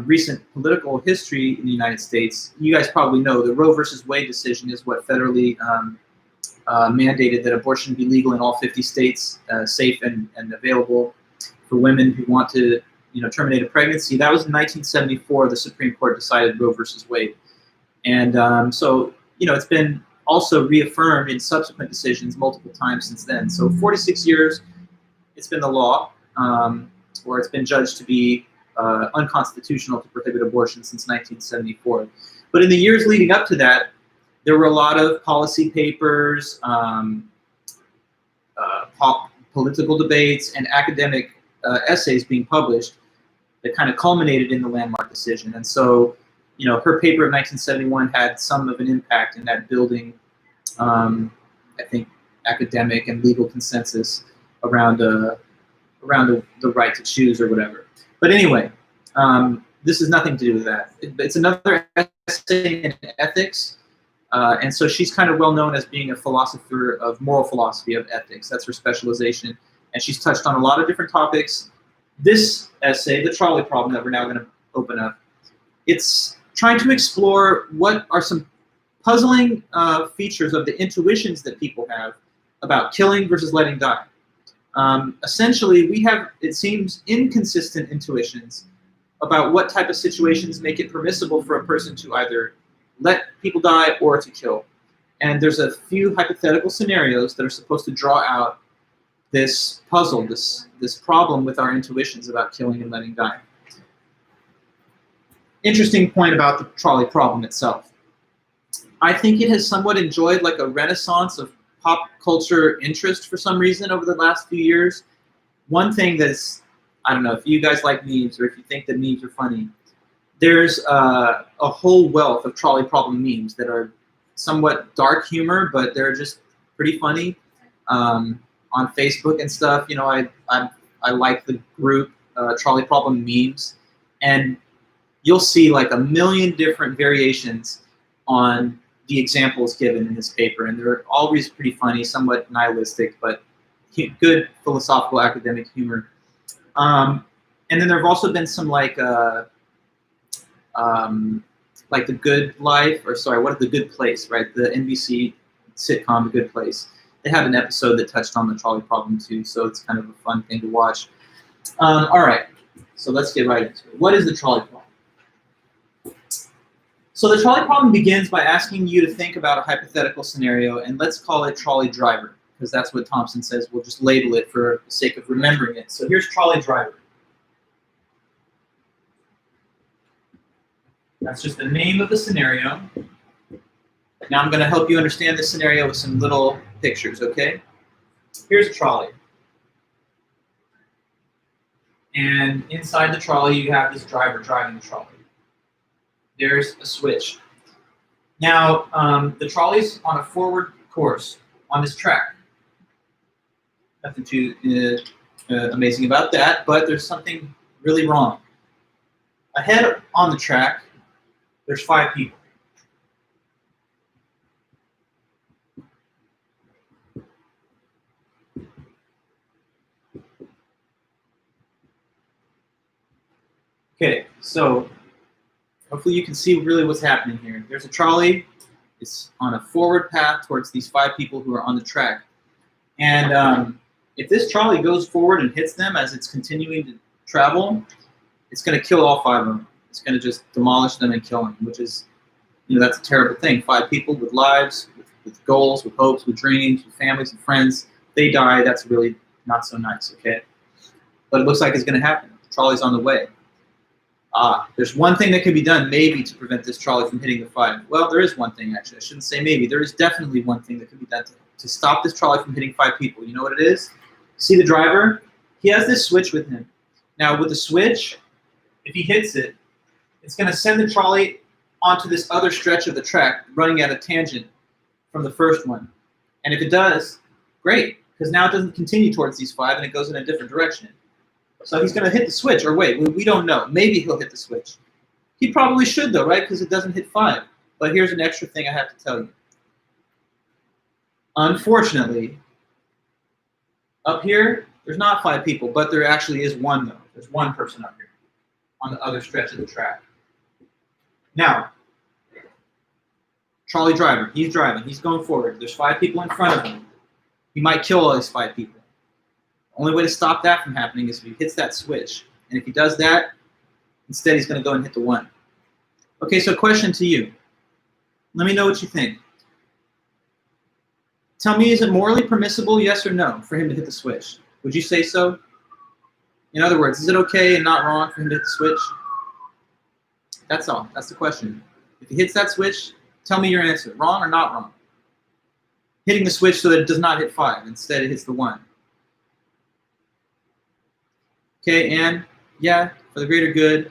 Speaker 1: recent political history in the United States, you guys probably know the Roe versus Wade decision is what federally mandated that abortion be legal in all 50 states, safe and available for women who want to terminate a pregnancy. That was in 1974. The Supreme Court decided Roe versus Wade. And so it's been also reaffirmed in subsequent decisions multiple times since then. So 46 years, it's been the law, or it's been judged to be unconstitutional to prohibit abortion since 1974. But in the years leading up to that, there were a lot of policy papers, political debates, and academic essays being published that kind of culminated in the landmark decision. And so, her paper of 1971 had some of an impact in that building, I think, academic and legal consensus around the right to choose or whatever. But anyway, this has nothing to do with that. It's another essay in ethics, and so she's kind of well known as being a philosopher of moral philosophy of ethics. That's her specialization, and she's touched on a lot of different topics. This essay, The Trolley Problem, that we're now going to open up, it's trying to explore what are some puzzling features of the intuitions that people have about killing versus letting die. Essentially, we have, it seems, inconsistent intuitions about what type of situations make it permissible for a person to either let people die or to kill. And there's a few hypothetical scenarios that are supposed to draw out this puzzle, this problem with our intuitions about killing and letting die. Interesting point about the trolley problem itself. I think it has somewhat enjoyed a renaissance of pop culture interest for some reason over the last few years. One thing that's, I don't know if you guys like memes or if you think that memes are funny, there's a whole wealth of trolley problem memes that are somewhat dark humor, but they're just pretty funny. On Facebook and stuff, I like the group Trolley Problem Memes, and you'll see a million different variations on the examples given in this paper, and they're always pretty funny, somewhat nihilistic, but good philosophical academic humor. And then there have also been some The Good Life, or sorry, what is The Good Place, right? The NBC sitcom The Good Place. They had an episode that touched on the trolley problem too, so it's kind of a fun thing to watch. All right, So let's get right into it. What is the trolley problem? So the trolley problem begins by asking you to think about a hypothetical scenario, and let's call it trolley driver, because that's what Thompson says. We'll just label it for the sake of remembering it. So here's trolley driver. That's just the name of the scenario. Now I'm going to help you understand this scenario with some little pictures, okay? Here's a trolley. And inside the trolley, you have this driver driving the trolley. There's a switch. Now, the trolley's on a forward course on this track. Nothing too amazing about that, but there's something really wrong. Ahead on the track, there's 5 people. Okay, so hopefully you can see really what's happening here. There's a trolley. It's on a forward path towards these 5 people who are on the track. And if this trolley goes forward and hits them as it's continuing to travel, it's going to kill all 5 of them. It's going to just demolish them and kill them, which is, that's a terrible thing. 5 people with lives, with goals, with hopes, with dreams, with families and friends. They die. That's really not so nice, okay? But it looks like it's going to happen. The trolley's on the way. There's one thing that can be done maybe to prevent this trolley from hitting the 5. Well, there is one thing, actually. I shouldn't say maybe. There is definitely one thing that can be done to stop this trolley from hitting 5 people. You know what it is? See the driver? He has this switch with him. Now, with the switch, if he hits it, it's going to send the trolley onto this other stretch of the track, running at a tangent from the first one. And if it does, great, because now it doesn't continue towards these 5 and it goes in a different direction. So he's going to hit the switch, or wait, we don't know. Maybe he'll hit the switch. He probably should, though, right? Because it doesn't hit 5. But here's an extra thing I have to tell you. Unfortunately, up here, there's not 5 people, but there actually is one, though. There's one person up here on the other stretch of the track. Now, trolley driver, he's driving. He's going forward. There's 5 people in front of him. He might kill all these 5 people. The only way to stop that from happening is if he hits that switch. And if he does that, instead he's going to go and hit the 1. Okay, so question to you. Let me know what you think. Tell me, is it morally permissible, yes or no, for him to hit the switch? Would you say so? In other words, is it okay and not wrong for him to hit the switch? That's all. That's the question. If he hits that switch, tell me your answer. Wrong or not wrong? Hitting the switch so that it does not hit 5. Instead, it hits the 1. Okay, and yeah, for the greater good,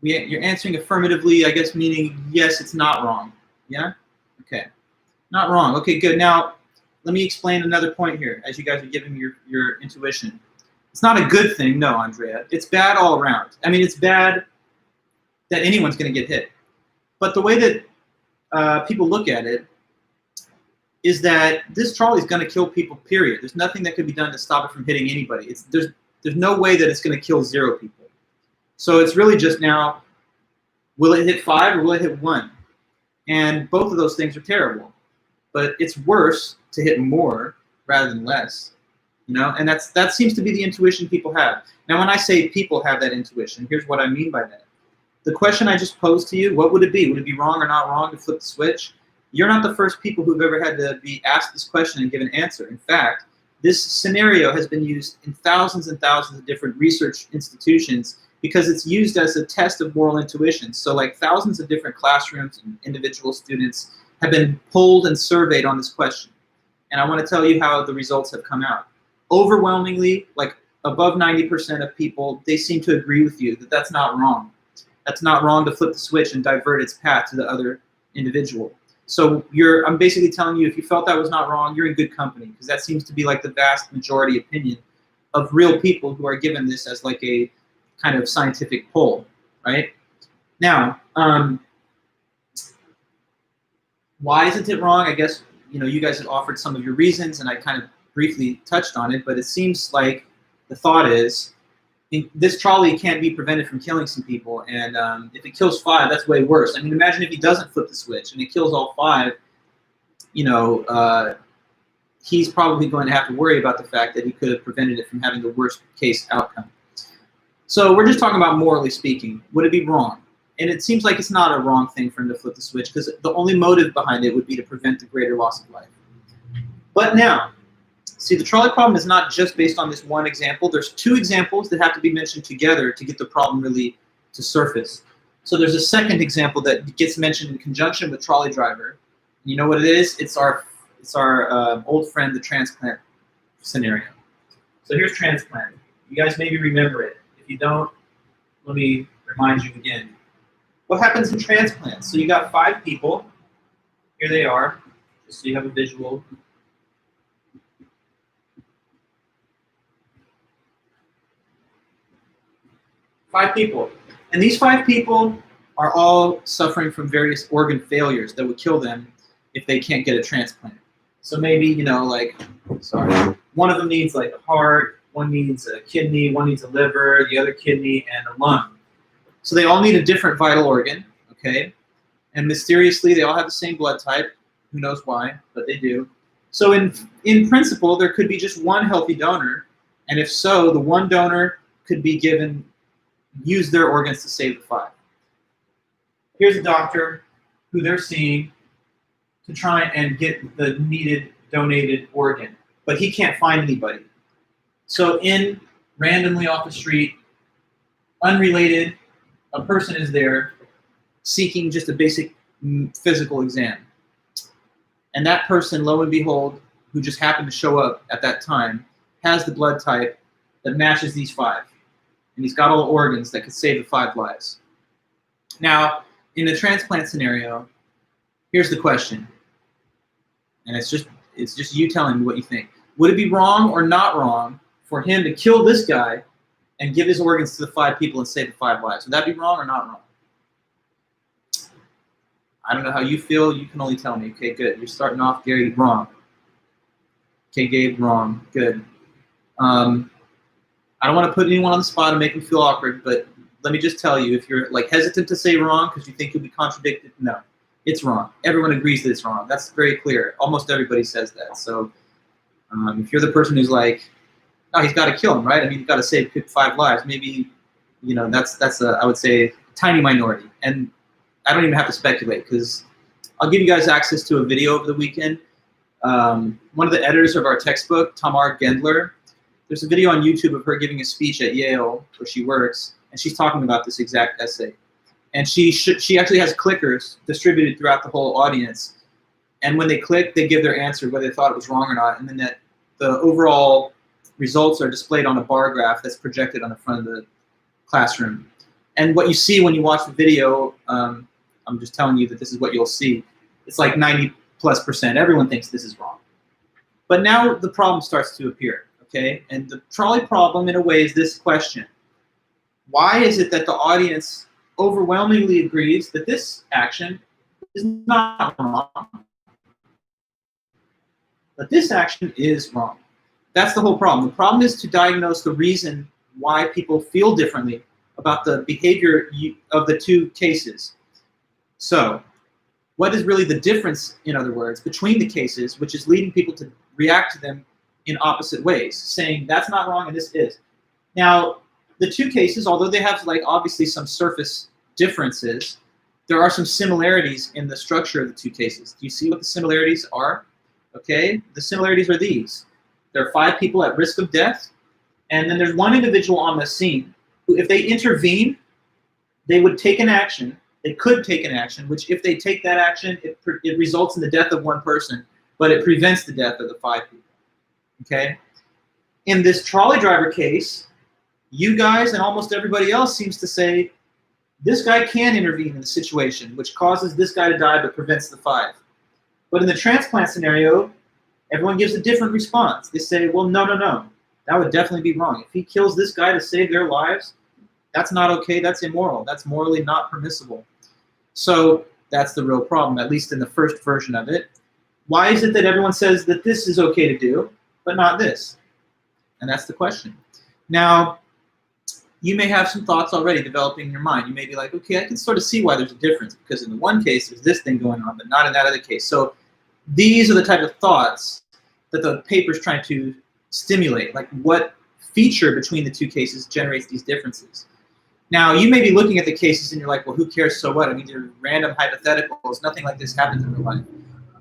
Speaker 1: you're answering affirmatively, I guess, meaning yes, it's not wrong. Yeah? Okay. Not wrong. Okay, good. Now, let me explain another point here as you guys are giving me your intuition. It's not a good thing, no, Andrea. It's bad all around. I mean, it's bad that anyone's going to get hit. But the way that people look at it is that this trolley is going to kill people, period. There's nothing that can be done to stop it from hitting anybody. There's no way that it's going to kill 0 people. So it's really just now, will it hit 5 or will it hit 1? And both of those things are terrible. But it's worse to hit more rather than less. And that seems to be the intuition people have. Now, when I say people have that intuition, here's what I mean by that. The question I just posed to you, what would it be? Would it be wrong or not wrong to flip the switch? You're not the first people who've ever had to be asked this question and give an answer. In fact, this scenario has been used in thousands and thousands of different research institutions because it's used as a test of moral intuition. So like thousands of different classrooms and individual students have been polled and surveyed on this question. And I want to tell you how the results have come out. Overwhelmingly, like above 90% of people, they seem to agree with you that that's not wrong. That's not wrong to flip the switch and divert its path to the other individual. So I'm basically telling you, if you felt that was not wrong, you're in good company, because that seems to be like the vast majority opinion of real people who are given this as like a kind of scientific poll, right? Now, why isn't it wrong? I guess, you guys have offered some of your reasons, and I kind of briefly touched on it, but it seems like the thought is, this trolley can't be prevented from killing some people, and if it kills 5, that's way worse. I mean, imagine if he doesn't flip the switch and it kills all 5, he's probably going to have to worry about the fact that he could have prevented it from having the worst case outcome. So we're just talking about morally speaking. Would it be wrong? And it seems like it's not a wrong thing for him to flip the switch, because the only motive behind it would be to prevent the greater loss of life. But now, see, the trolley problem is not just based on this one example. There's two examples that have to be mentioned together to get the problem really to surface. So there's a second example that gets mentioned in conjunction with trolley driver. You know what it is? It's our old friend, the transplant scenario. So here's transplant. You guys maybe remember it. If you don't, let me remind you again. What happens in transplants? So you got 5 people. Here they are, just so you have a visual. Five people. And these 5 people are all suffering from various organ failures that would kill them if they can't get a transplant. So maybe, you know, like, sorry, one of them needs like a heart, one needs a kidney, one needs a liver, the other kidney, and a lung. So they all need a different vital organ, okay? And mysteriously, they all have the same blood type. Who knows why, but they do. So in principle, there could be just one healthy donor, and if so, the one donor could be use their organs to save the 5. Here's a doctor who they're seeing to try and get the needed donated organ, but he can't find anybody. So randomly off the street, unrelated, a person is there seeking just a basic physical exam. And that person, lo and behold, who just happened to show up at that time, has the blood type that matches these 5. And he's got all the organs that could save the 5 lives. Now, in the transplant scenario, here's the question. And it's just you telling me what you think. Would it be wrong or not wrong for him to kill this guy and give his organs to the 5 people and save the 5 lives? Would that be wrong or not wrong? I don't know how you feel. You can only tell me. Okay, good. You're starting off, Gary, wrong. Okay, Gabe, wrong. Good. I don't want to put anyone on the spot and make them feel awkward, but let me just tell you, if you're like hesitant to say wrong because you think you'll be contradicted, no, it's wrong. Everyone agrees that it's wrong. That's very clear. Almost everybody says that. So if you're the person who's like, no, he's got to kill him, right? I mean, you've got to save 5 lives. Maybe, you know, that's I would say, tiny minority. And I don't even have to speculate, because I'll give you guys access to a video over the weekend. One of the editors of our textbook, Tamar Gendler, there's a video on YouTube of her giving a speech at Yale, where she works, and she's talking about this exact essay. And she actually has clickers distributed throughout the whole audience. And when they click, they give their answer, whether they thought it was wrong or not. And then the overall results are displayed on a bar graph that's projected on the front of the classroom. And what you see when you watch the video, I'm just telling you that this is what you'll see. It's like 90+%. Everyone thinks this is wrong. But now the problem starts to appear, okay? And the trolley problem, in a way, is this question. Why is it that the audience overwhelmingly agrees that this action is not wrong, but this action is wrong? That's the whole problem. The problem is to diagnose the reason why people feel differently about the behavior of the 2 cases. So, what is really the difference, in other words, between the cases, which is leading people to react to them in opposite ways, saying that's not wrong and this is? Now, the 2 cases, although they have like obviously some surface differences, there are some similarities in the structure of the 2 cases. Do you see what the similarities are? Okay, the similarities are these. There are 5 people at risk of death, and then there's one individual on the scene who, if they intervene, they would take an action. They could take an action, which if they take that action, it results in the death of 1 person, but it prevents the death of the 5 people. Okay? In this trolley driver case, you guys and almost everybody else seems to say, this guy can intervene in the situation, which causes this guy to die but prevents the 5. But in the transplant scenario, everyone gives a different response. They say, well, no, no, no. That would definitely be wrong. If he kills this guy to save their lives, that's not okay. That's immoral. That's morally not permissible. So that's the real problem, at least in the first version of it. Why is it that everyone says that this is okay to do, but not this? And that's the question. Now, you may have some thoughts already developing in your mind. You may be like, okay, I can sort of see why there's a difference, because in the one case, there's this thing going on, but not in that other case. So these are the type of thoughts that the paper's trying to stimulate. Like, what feature between the two cases generates these differences. Now, you may be looking at the cases and you're like, well, who cares, so what? I mean, they're random hypotheticals. Nothing like this happens in real life.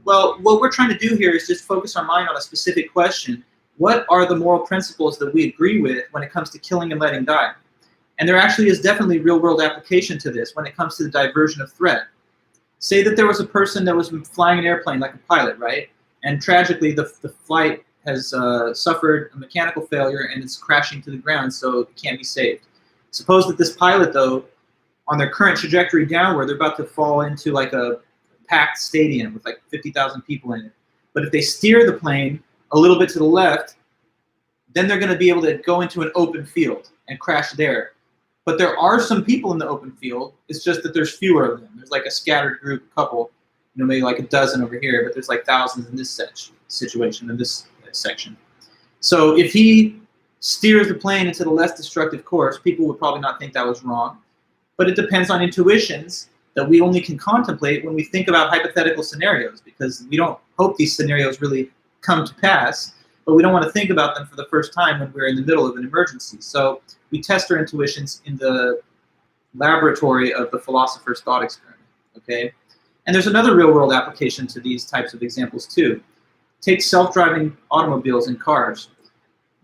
Speaker 1: Well, what we're trying to do here is just focus our mind on a specific question. What are the moral principles that we agree with when it comes to killing and letting die? And there actually is definitely real-world application to this when it comes to the diversion of threat. Say that there was a person that was flying an airplane, like a pilot, right? And tragically, the flight has suffered a mechanical failure and it's crashing to the ground, so it can't be saved. Suppose that this pilot, though, on their current trajectory downward, they're about to fall into like a packed stadium with like 50,000 people in it. But if they steer the plane a little bit to the left, then they're going to be able to go into an open field and crash there. But there are some people in the open field. It's just that there's fewer of them. There's like a scattered group, a couple, maybe like a dozen over here, but there's like thousands in this situation, in this section. So if he steers the plane into the less destructive course, people would probably not think that was wrong. But it depends on intuitions that we only can contemplate when we think about hypothetical scenarios, because we don't hope these scenarios really come to pass, but we don't want to think about them for the first time when we're in the middle of an emergency. So we test our intuitions in the laboratory of the philosopher's thought experiment, okay? And there's another real-world application to these types of examples too. Take self-driving automobiles and cars.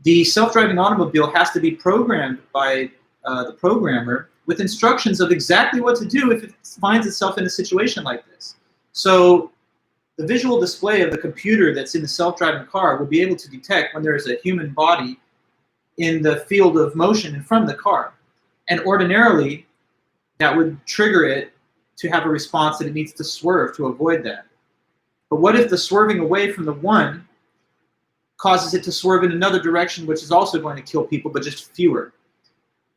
Speaker 1: The self-driving automobile has to be programmed by the programmer with instructions of exactly what to do if it finds itself in a situation like this. So the visual display of the computer that's in the self-driving car will be able to detect when there is a human body in the field of motion in front of the car. And ordinarily, that would trigger it to have a response that it needs to swerve to avoid that. But what if the swerving away from the one causes it to swerve in another direction, which is also going to kill people, but just fewer?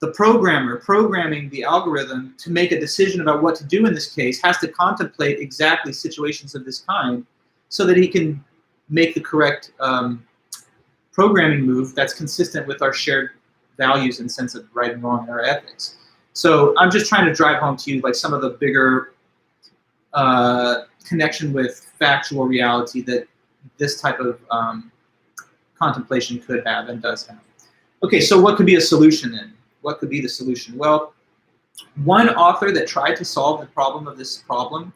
Speaker 1: The programmer programming the algorithm to make a decision about what to do in this case has to contemplate exactly situations of this kind so that he can make the correct programming move that's consistent with our shared values and sense of right and wrong in our ethics. So I'm just trying to drive home to you like some of the bigger connection with factual reality that this type of contemplation could have and does have. Okay, so what could be a solution then? What could be the solution? Well, one author that tried to solve the problem of this problem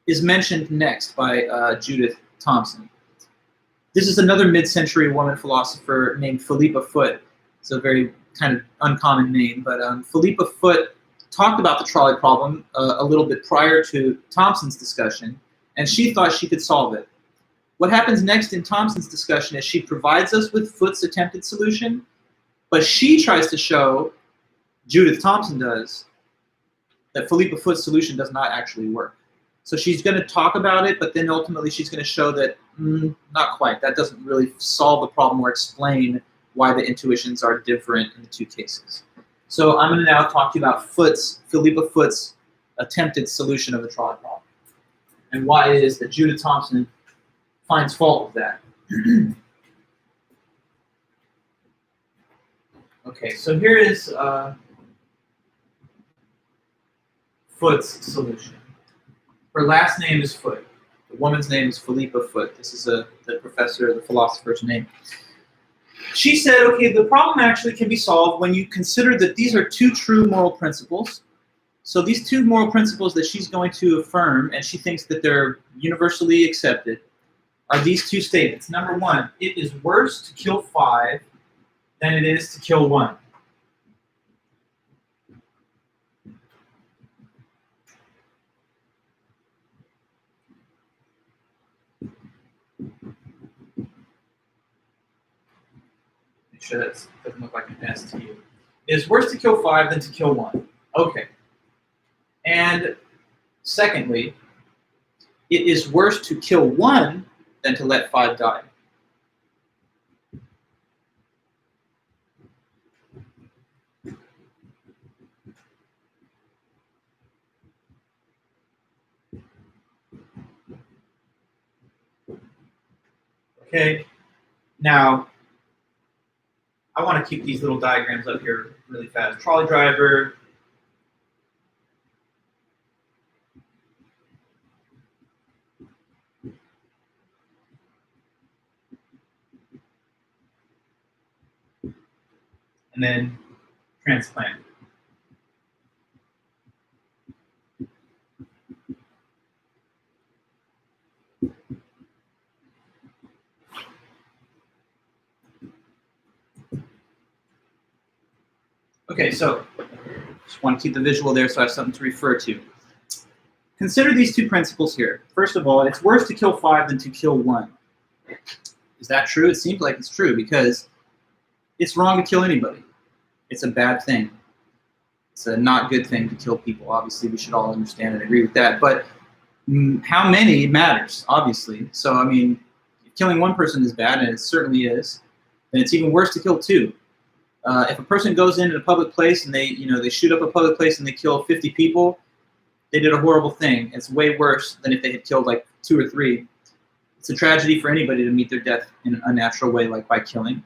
Speaker 1: is mentioned next by Judith Thomson. This is another mid-century woman philosopher named Philippa Foot. It's a very kind of uncommon name, but Philippa Foot talked about the trolley problem a little bit prior to Thomson's discussion, and she thought she could solve it. What happens next in Thomson's discussion is she provides us with Foot's attempted solution, but she tries to show, Judith Thomson does, that Philippa Foot's solution does not actually work. So she's going to talk about it, but then ultimately she's going to show that not quite. That doesn't really solve the problem or explain why the intuitions are different in the two cases. So I'm going to now talk to you about Philippa Foot's attempted solution of the trolley problem, and why it is that Judith Thomson finds fault with that. Okay, so here is Foot's solution. Her last name is Foot. The woman's name is Philippa Foot. This is the professor, the philosopher's name. She said, okay, the problem actually can be solved when you consider that these are two true moral principles. So these two moral principles that she's going to affirm, and she thinks that they're universally accepted, are these two statements. Number one, it is worse to kill 5 than it is to kill 1. Make sure that doesn't look like an S to you. It is worse to kill 5 than to kill 1. Okay. And secondly, it is worse to kill 1 than to let 5 die. Okay, now I want to keep these little diagrams up here really fast. Trolley driver. and then transplant. Okay, so just want to keep the visual there so I have something to refer to. Consider these two principles here. First of all, it's worse to kill 5 than to kill 1. Is that true? It seems like it's true because it's wrong to kill anybody. It's a bad thing. It's a not good thing to kill people. Obviously, we should all understand and agree with that. But how many matters, obviously. So, I mean, if killing 1 person is bad, and it certainly is, then it's even worse to kill 2. If a person goes into a public place and they shoot up a public place and they kill 50 people, they did a horrible thing. It's way worse than if they had killed like 2 or 3. It's a tragedy for anybody to meet their death in an unnatural way, like by killing.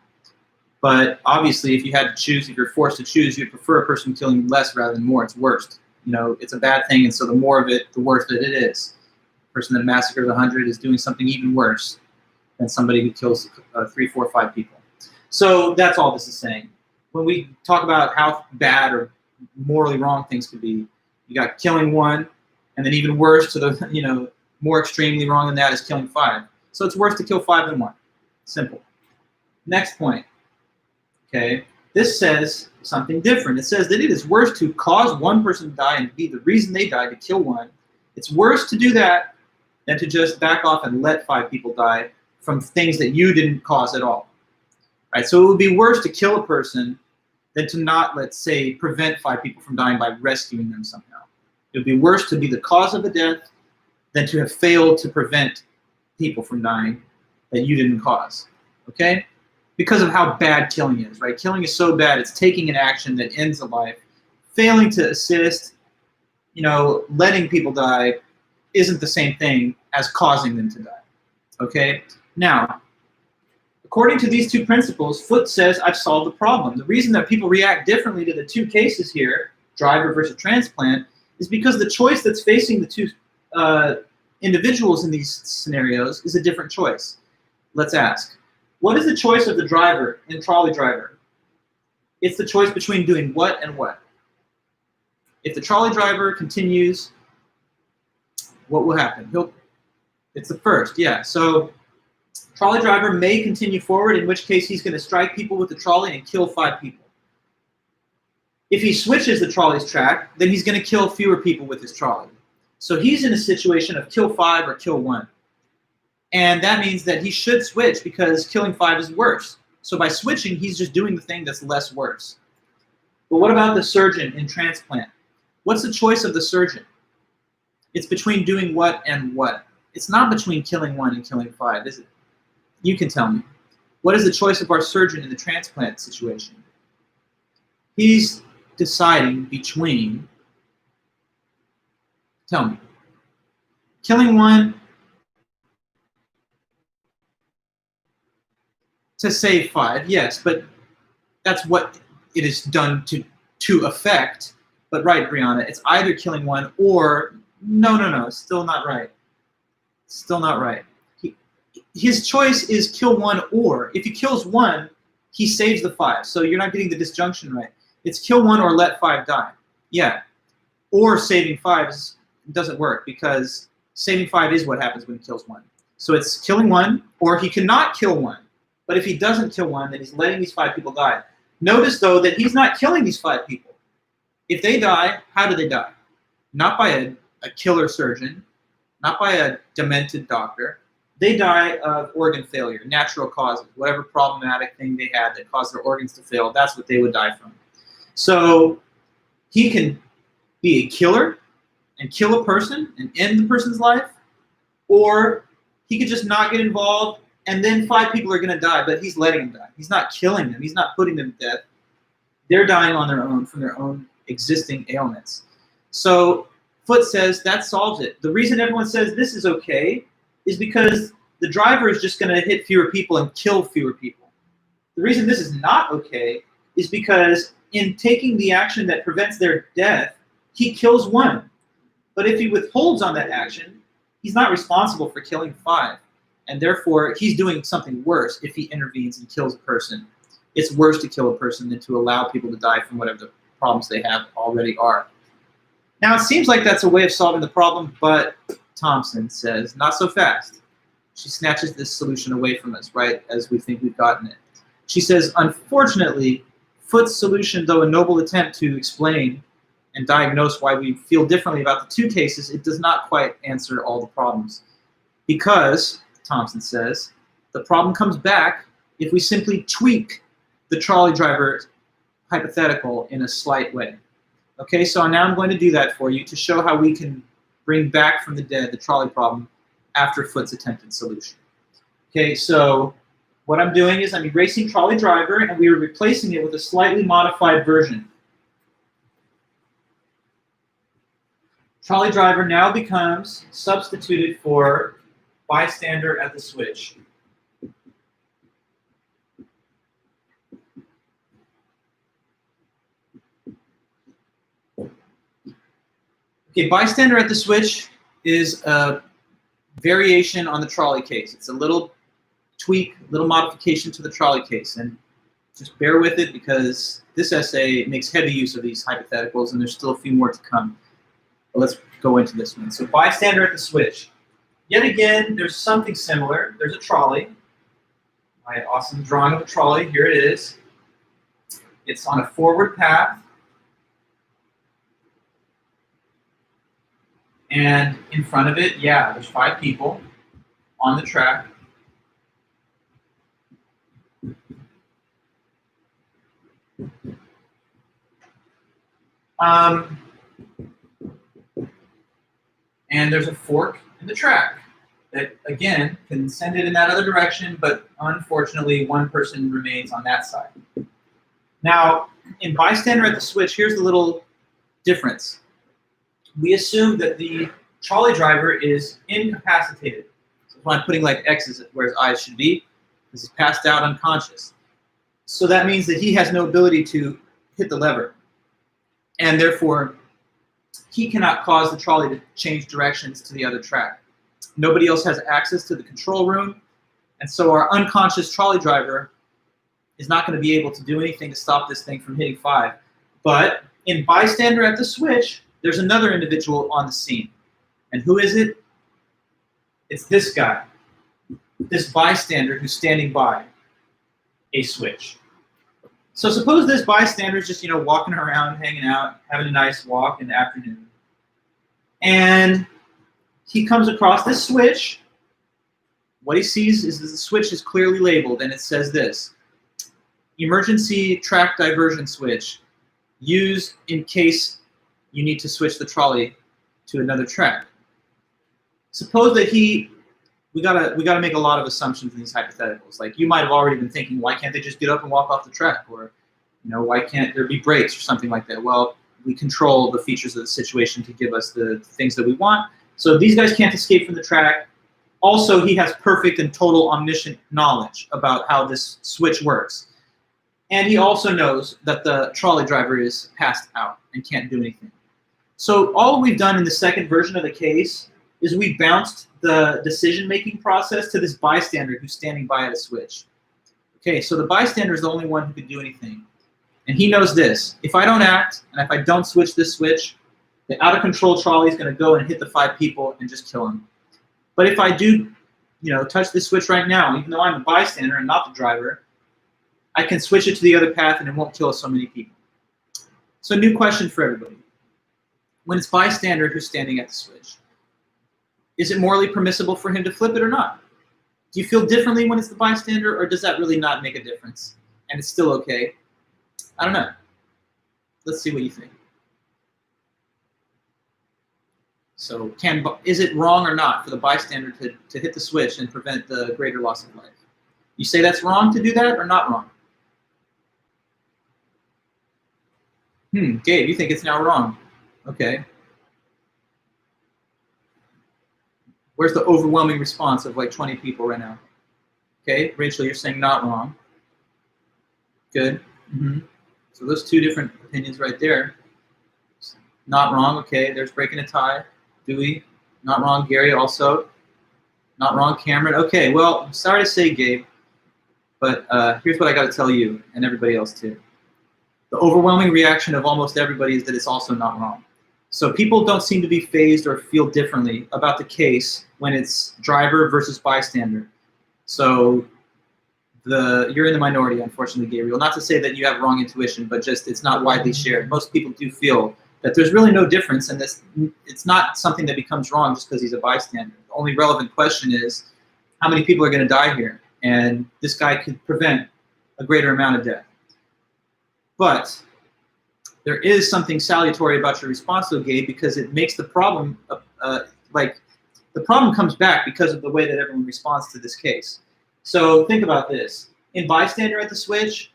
Speaker 1: But obviously, if you had to choose, if you're forced to choose, you'd prefer a person killing less rather than more. It's worst. It's a bad thing, and so the more of it, the worse that it is. A person that massacres 100 is doing something even worse than somebody who kills 3, 4, 5 people. So that's all this is saying. When we talk about how bad or morally wrong things could be, you got killing 1, and then even worse to the, more extremely wrong than that is killing 5. So it's worse to kill 5 than 1. Simple. Next point. Okay, this says something different. It says that it is worse to cause 1 person to die and be the reason they died, to kill 1. It's worse to do that than to just back off and let 5 people die from things that you didn't cause at all. Right? So it would be worse to kill a person than to not, let's say, prevent 5 people from dying by rescuing them somehow. It would be worse to be the cause of a death than to have failed to prevent people from dying that you didn't cause. Okay? Because of how bad killing is, right? Killing is so bad, it's taking an action that ends a life. Failing to assist, letting people die isn't the same thing as causing them to die. Okay? Now, according to these two principles, Foote says I've solved the problem. The reason that people react differently to the 2 cases here, driver versus transplant, is because the choice that's facing the 2 individuals in these scenarios is a different choice. Let's ask, what is the choice of the driver and trolley driver? It's the choice between doing what and what. If the trolley driver continues, what will happen? It's the first, yeah. So trolley driver may continue forward, in which case he's going to strike people with the trolley and kill 5 people. If he switches the trolley's track, then he's going to kill fewer people with his trolley. So he's in a situation of kill 5 or kill 1. And that means that he should switch because killing 5 is worse. So by switching, he's just doing the thing that's less worse. But what about the surgeon in transplant? What's the choice of the surgeon? It's between doing what and what. It's not between killing 1 and killing 5, is it? You can tell me. What is the choice of our surgeon in the transplant situation? He's deciding between, tell me, killing 1 to save 5, yes, but that's what it is done to affect. But right, Brianna, it's either killing 1 or, no, still not right. Still not right. His choice is kill 1 or. If he kills 1, he saves the 5. So you're not getting the disjunction right. It's kill 1 or let 5 die. Yeah. Or saving 5 doesn't work because saving 5 is what happens when he kills 1. So it's killing 1 or he cannot kill 1. But if he doesn't kill 1, then he's letting these 5 people die. Notice, though, that he's not killing these 5 people. If they die, how do they die? Not by a killer surgeon, not by a demented doctor. They die of organ failure, natural causes, whatever problematic thing they had that caused their organs to fail, that's what they would die from. So he can be a killer and kill a person and end the person's life, or he could just not get involved and then 5 people are going to die, but he's letting them die. He's not killing them. He's not putting them to death. They're dying on their own from their own existing ailments. So Foote says that solves it. The reason everyone says this is okay is because the driver is just going to hit fewer people and kill fewer people. The reason this is not okay is because in taking the action that prevents their death, he kills 1. But if he withholds on that action, he's not responsible for killing 5. And therefore, he's doing something worse if he intervenes and kills a person. it's worse to kill a person than to allow people to die from whatever the problems they have already are. Now, it seems like that's a way of solving the problem, but Thompson says, not so fast. She snatches this solution away from us, right, as we think we've gotten it. She says, unfortunately, Foot's solution, though a noble attempt to explain and diagnose why we feel differently about the two cases, it does not quite answer all the problems. Because, Thompson says, the problem comes back if we simply tweak the trolley driver hypothetical in a slight way. Okay, so now I'm going to do that for you to show how we can bring back from the dead the trolley problem after Foot's attempted solution. Okay, so what I'm doing is I'm erasing trolley driver and we are replacing it with a slightly modified version. Trolley driver now becomes substituted for bystander at the switch. Okay, bystander at the switch is a variation on the trolley case. It's a little tweak, little modification to the trolley case, and just bear with it because this essay makes heavy use of these hypotheticals and there's still a few more to come. But let's go into this one. So bystander at the switch. Yet again, there's something similar. There's a trolley. My awesome drawing of a trolley, here it is. It's on a forward path. And in front of it, yeah, there's 5 people on the track. And there's a fork in the track that, again, can send it in that other direction, but unfortunately, one person remains on that side. Now, in bystander at the switch, here's the little difference. We assume that the trolley driver is incapacitated. So I'm putting like X's where his eyes should be, because he's passed out unconscious. So that means that he has no ability to hit the lever. And therefore, he cannot cause the trolley to change directions to the other track. Nobody else has access to the control room. And so our unconscious trolley driver is not going to be able to do anything to stop this thing from hitting 5. But in bystander at the switch, there's another individual on the scene. And who is it? It's this guy, this bystander who's standing by a switch. So suppose this bystander is just, walking around, hanging out, having a nice walk in the afternoon. And he comes across this switch. What he sees is that the switch is clearly labeled, and it says this: emergency track diversion switch, used in case you need to switch the trolley to another track. Suppose that we gotta make a lot of assumptions in these hypotheticals. Like, you might have already been thinking, why can't they just get up and walk off the track? Or, why can't there be brakes or something like that? Well, we control the features of the situation to give us the things that we want. So these guys can't escape from the track. Also, he has perfect and total omniscient knowledge about how this switch works. And he also knows that the trolley driver is passed out and can't do anything. So all we've done in the second version of the case is we bounced the decision-making process to this bystander who's standing by at a switch. Okay, so the bystander is the only one who can do anything. And he knows this: if I don't act, and if I don't switch this switch, the out-of-control trolley is going to go and hit the 5 people and just kill them. But if I do, touch this switch right now, even though I'm a bystander and not the driver, I can switch it to the other path and it won't kill so many people. So new question for everybody. When it's bystander who's standing at the switch, is it morally permissible for him to flip it or not? Do you feel differently when it's the bystander, or does that really not make a difference and it's still okay? I don't know. Let's see what you think. So is it wrong or not for the bystander to hit the switch and prevent the greater loss of life? You say that's wrong to do that or not wrong? Gabe, you think it's now wrong. Okay. Where's the overwhelming response of like 20 people right now? Okay, Rachel, you're saying not wrong. Good. So those 2 different opinions right there. Not wrong, okay, there's breaking a tie. Dewey, not wrong. Gary also. Not wrong, Cameron. Okay, well, I'm sorry to say, Gabe, But here's what I got to tell you and everybody else too. The overwhelming reaction of almost everybody is that it's also not wrong. So people don't seem to be fazed or feel differently about the case when it's driver versus bystander. So you're in the minority, unfortunately, Gabriel. Not to say that you have wrong intuition, but just it's not widely shared. Most people do feel that there's really no difference, and it's not something that becomes wrong just because he's a bystander. The only relevant question is how many people are going to die here, and this guy could prevent a greater amount of death. But there is something salutary about your response, though, Gabe, because it makes the problem the problem comes back because of the way that everyone responds to this case. So think about this. In bystander at the switch,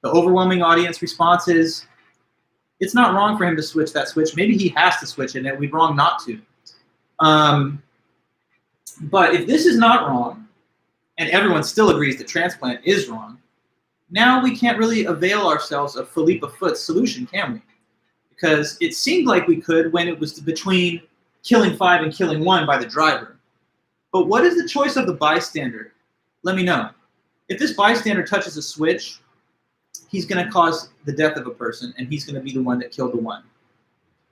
Speaker 1: the overwhelming audience response is, it's not wrong for him to switch that switch. Maybe he has to switch it, and it would be wrong not to. But if this is not wrong, and everyone still agrees that transplant is wrong, now we can't really avail ourselves of Philippa Foot's solution, can we? Because it seemed like we could when it was between killing 5 and killing 1 by the driver. But what is the choice of the bystander? Let me know. If this bystander touches a switch, he's going to cause the death of a person, and he's going to be the one that killed the 1.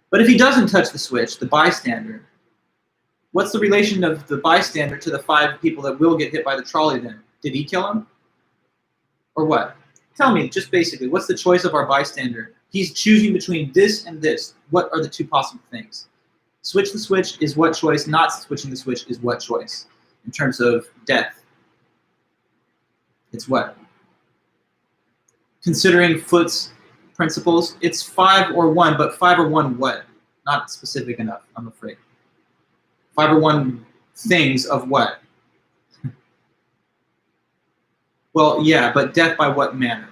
Speaker 1: But if he doesn't touch the switch, the bystander, what's the relation of the bystander to the 5 people that will get hit by the trolley then? Did he kill him? Or what? Tell me, just basically, what's the choice of our bystander? He's choosing between this and this. What are the 2 possible things? Switch the switch is what choice? Not switching the switch is what choice? In terms of death. It's what? Considering Foot's principles, it's 5 or 1, but 5 or 1 what? Not specific enough, I'm afraid. 5 or 1 things of what? Well, yeah, but death by what manner?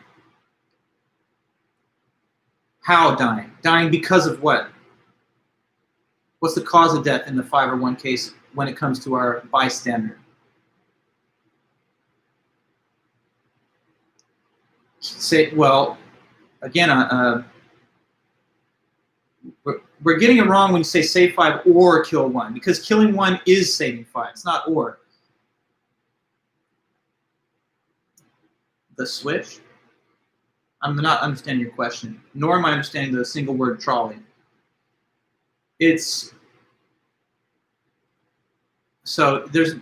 Speaker 1: How dying? Dying because of what? What's the cause of death in the 5 or 1 case when it comes to our bystander? Say, well, again, we're getting it wrong when you say save 5 or kill 1, because killing 1 is saving 5. It's not or. The switch? I'm not understanding your question, nor am I understanding the single word trolley. It's so there's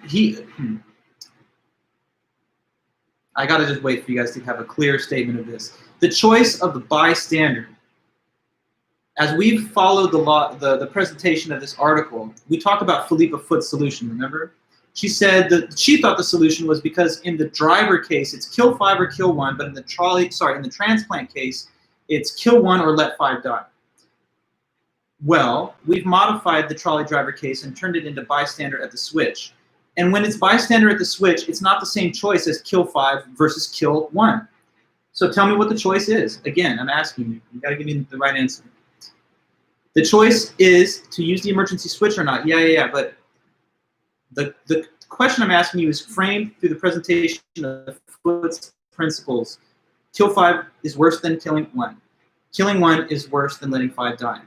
Speaker 1: I gotta just wait for you guys to have a clear statement of this. The choice of the bystander. As we've followed the presentation of this article, we talked about Philippa Foot's solution, remember? She said that she thought the solution was because in the driver case, it's kill 5 or kill 1, but in the transplant case, it's kill 1 or let 5 die. Well, we've modified the trolley driver case and turned it into bystander at the switch. And when it's bystander at the switch, it's not the same choice as kill 5 versus kill 1. So tell me what the choice is. Again, I'm asking you. You got to give me the right answer. The choice is to use the emergency switch or not. Yeah. But the question I'm asking you is framed through the presentation of Foot's principles. Kill 5 is worse than killing 1. Killing 1 is worse than letting 5 die.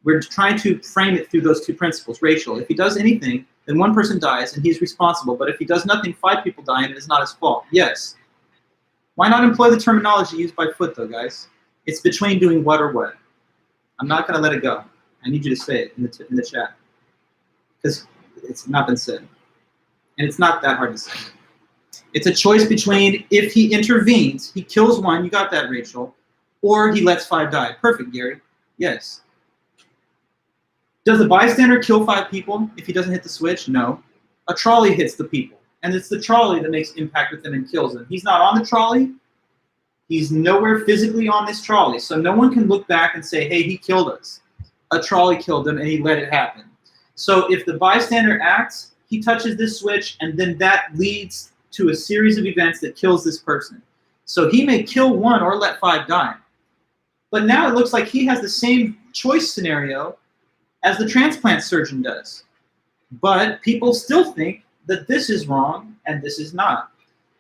Speaker 1: We're trying to frame it through those 2 principles. Rachel, if he does anything, then 1 person dies and he's responsible. But if he does nothing, 5 people die and it is not his fault. Yes. Why not employ the terminology used by Foot, though, guys? It's between doing what or what. I'm not going to let it go. I need you to say it in the chat. Because it's not been said. And it's not that hard to say. It's a choice between if he intervenes, he kills 1, you got that, Rachel, or he lets 5 die. Perfect, Gary. Yes. Does the bystander kill 5 people if he doesn't hit the switch? No. A trolley hits the people. And it's the trolley that makes impact with him and kills him. He's not on the trolley. He's nowhere physically on this trolley. So no one can look back and say, hey, he killed us. A trolley killed him and he let it happen. So if the bystander acts, he touches this switch and then that leads to a series of events that kills this person. So he may kill 1 or let 5 die. But now it looks like he has the same choice scenario as the transplant surgeon does. But people still think that this is wrong and this is not.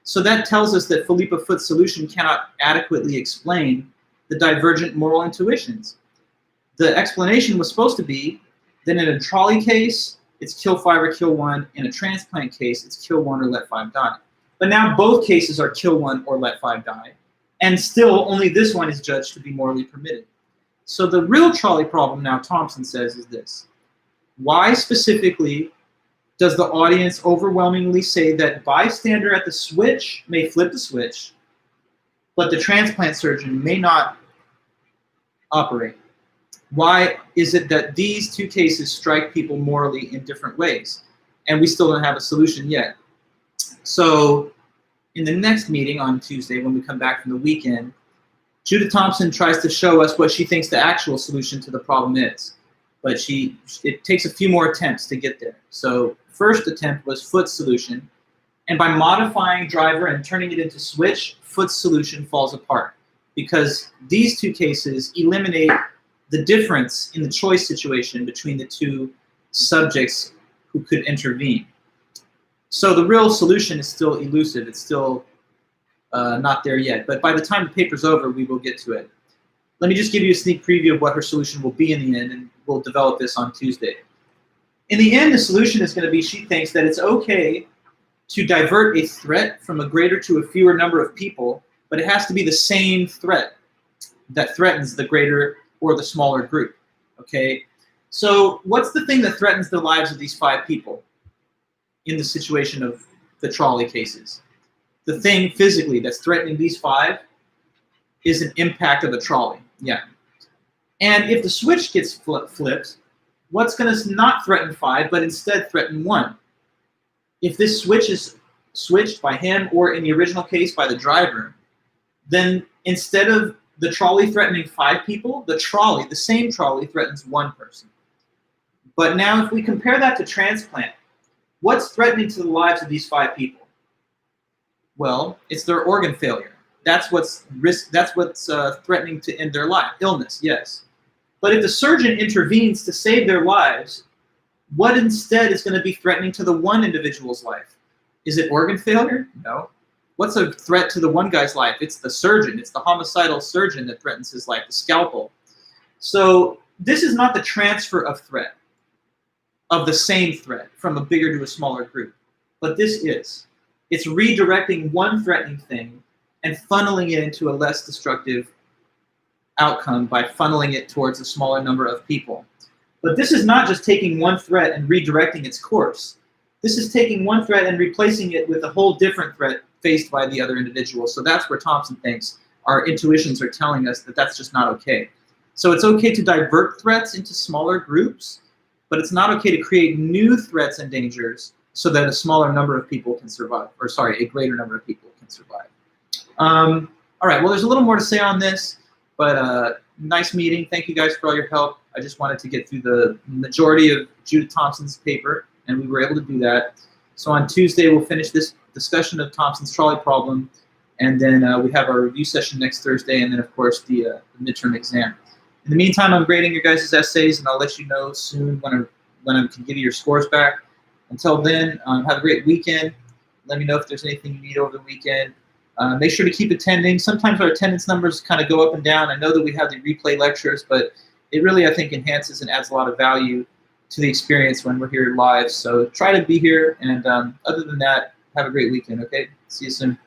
Speaker 1: So that tells us that Philippa Foot's solution cannot adequately explain the divergent moral intuitions. The explanation was supposed to be that in a trolley case, it's kill 5 or kill 1. In a transplant case, it's kill 1 or let 5 die. But now both cases are kill 1 or let 5 die. And still, only this one is judged to be morally permitted. So the real trolley problem now, Thompson says, is this. Why specifically does the audience overwhelmingly say that bystander at the switch may flip the switch, but the transplant surgeon may not operate? Why is it that these two cases strike people morally in different ways? And we still don't have a solution yet. So in the next meeting on Tuesday, when we come back from the weekend, Judith Thompson tries to show us what she thinks the actual solution to the problem is. But it takes a few more attempts to get there. So first attempt was Foot's solution. And by modifying driver and turning it into switch, Foot's solution falls apart. Because these two cases eliminate the difference in the choice situation between the two subjects who could intervene. So the real solution is still elusive. It's still not there yet. But by the time the paper's over, we will get to it. Let me just give you a sneak preview of what her solution will be in the end, and we'll develop this on Tuesday. In the end, the solution is going to be, she thinks that it's okay to divert a threat from a greater to a fewer number of people, but it has to be the same threat that threatens the greater or the smaller group, okay? So what's the thing that threatens the lives of these 5 people in the situation of the trolley cases? The thing physically that's threatening these 5 is an impact of a trolley, yeah. And if the switch gets flipped, what's going to not threaten 5, but instead threaten 1? If this switch is switched by him, or in the original case by the driver, then instead of the trolley threatening 5 people, the same trolley threatens 1 person. But now if we compare that to transplant, what's threatening to the lives of these 5 people? Well, it's their organ failure. That's what's threatening to end their life. Illness, yes. But if the surgeon intervenes to save their lives, what instead is going to be threatening to the one individual's life? Is it organ failure? No. What's a threat to the one guy's life? It's the surgeon. It's the homicidal surgeon that threatens his life, the scalpel. So this is not the transfer of threat, of the same threat from a bigger to a smaller group. But this is. It's redirecting one threatening thing and funneling it into a less destructive outcome by funneling it towards a smaller number of people. But this is not just taking one threat and redirecting its course. This is taking one threat and replacing it with a whole different threat faced by the other individual. So that's where Thompson thinks our intuitions are telling us that that's just not okay. So it's okay to divert threats into smaller groups, but it's not okay to create new threats and dangers so that a smaller number of people can survive, or sorry, a greater number of people can survive. All right, well, there's a little more to say on this, but nice meeting. Thank you guys for all your help. I just wanted to get through the majority of Judith Thompson's paper, and we were able to do that. So on Tuesday, we'll finish this discussion of Thompson's trolley problem, and then we have our review session next Thursday, and then, of course, the midterm exam. In the meantime, I'm grading your guys' essays, and I'll let you know soon when I can give you your scores back. Until then, have a great weekend. Let me know if there's anything you need over the weekend. Make sure to keep attending. Sometimes our attendance numbers kind of go up and down. I know that we have the replay lectures, but it really, I think, enhances and adds a lot of value to the experience when we're here live. So try to be here, and other than that, have a great weekend, okay? See you soon.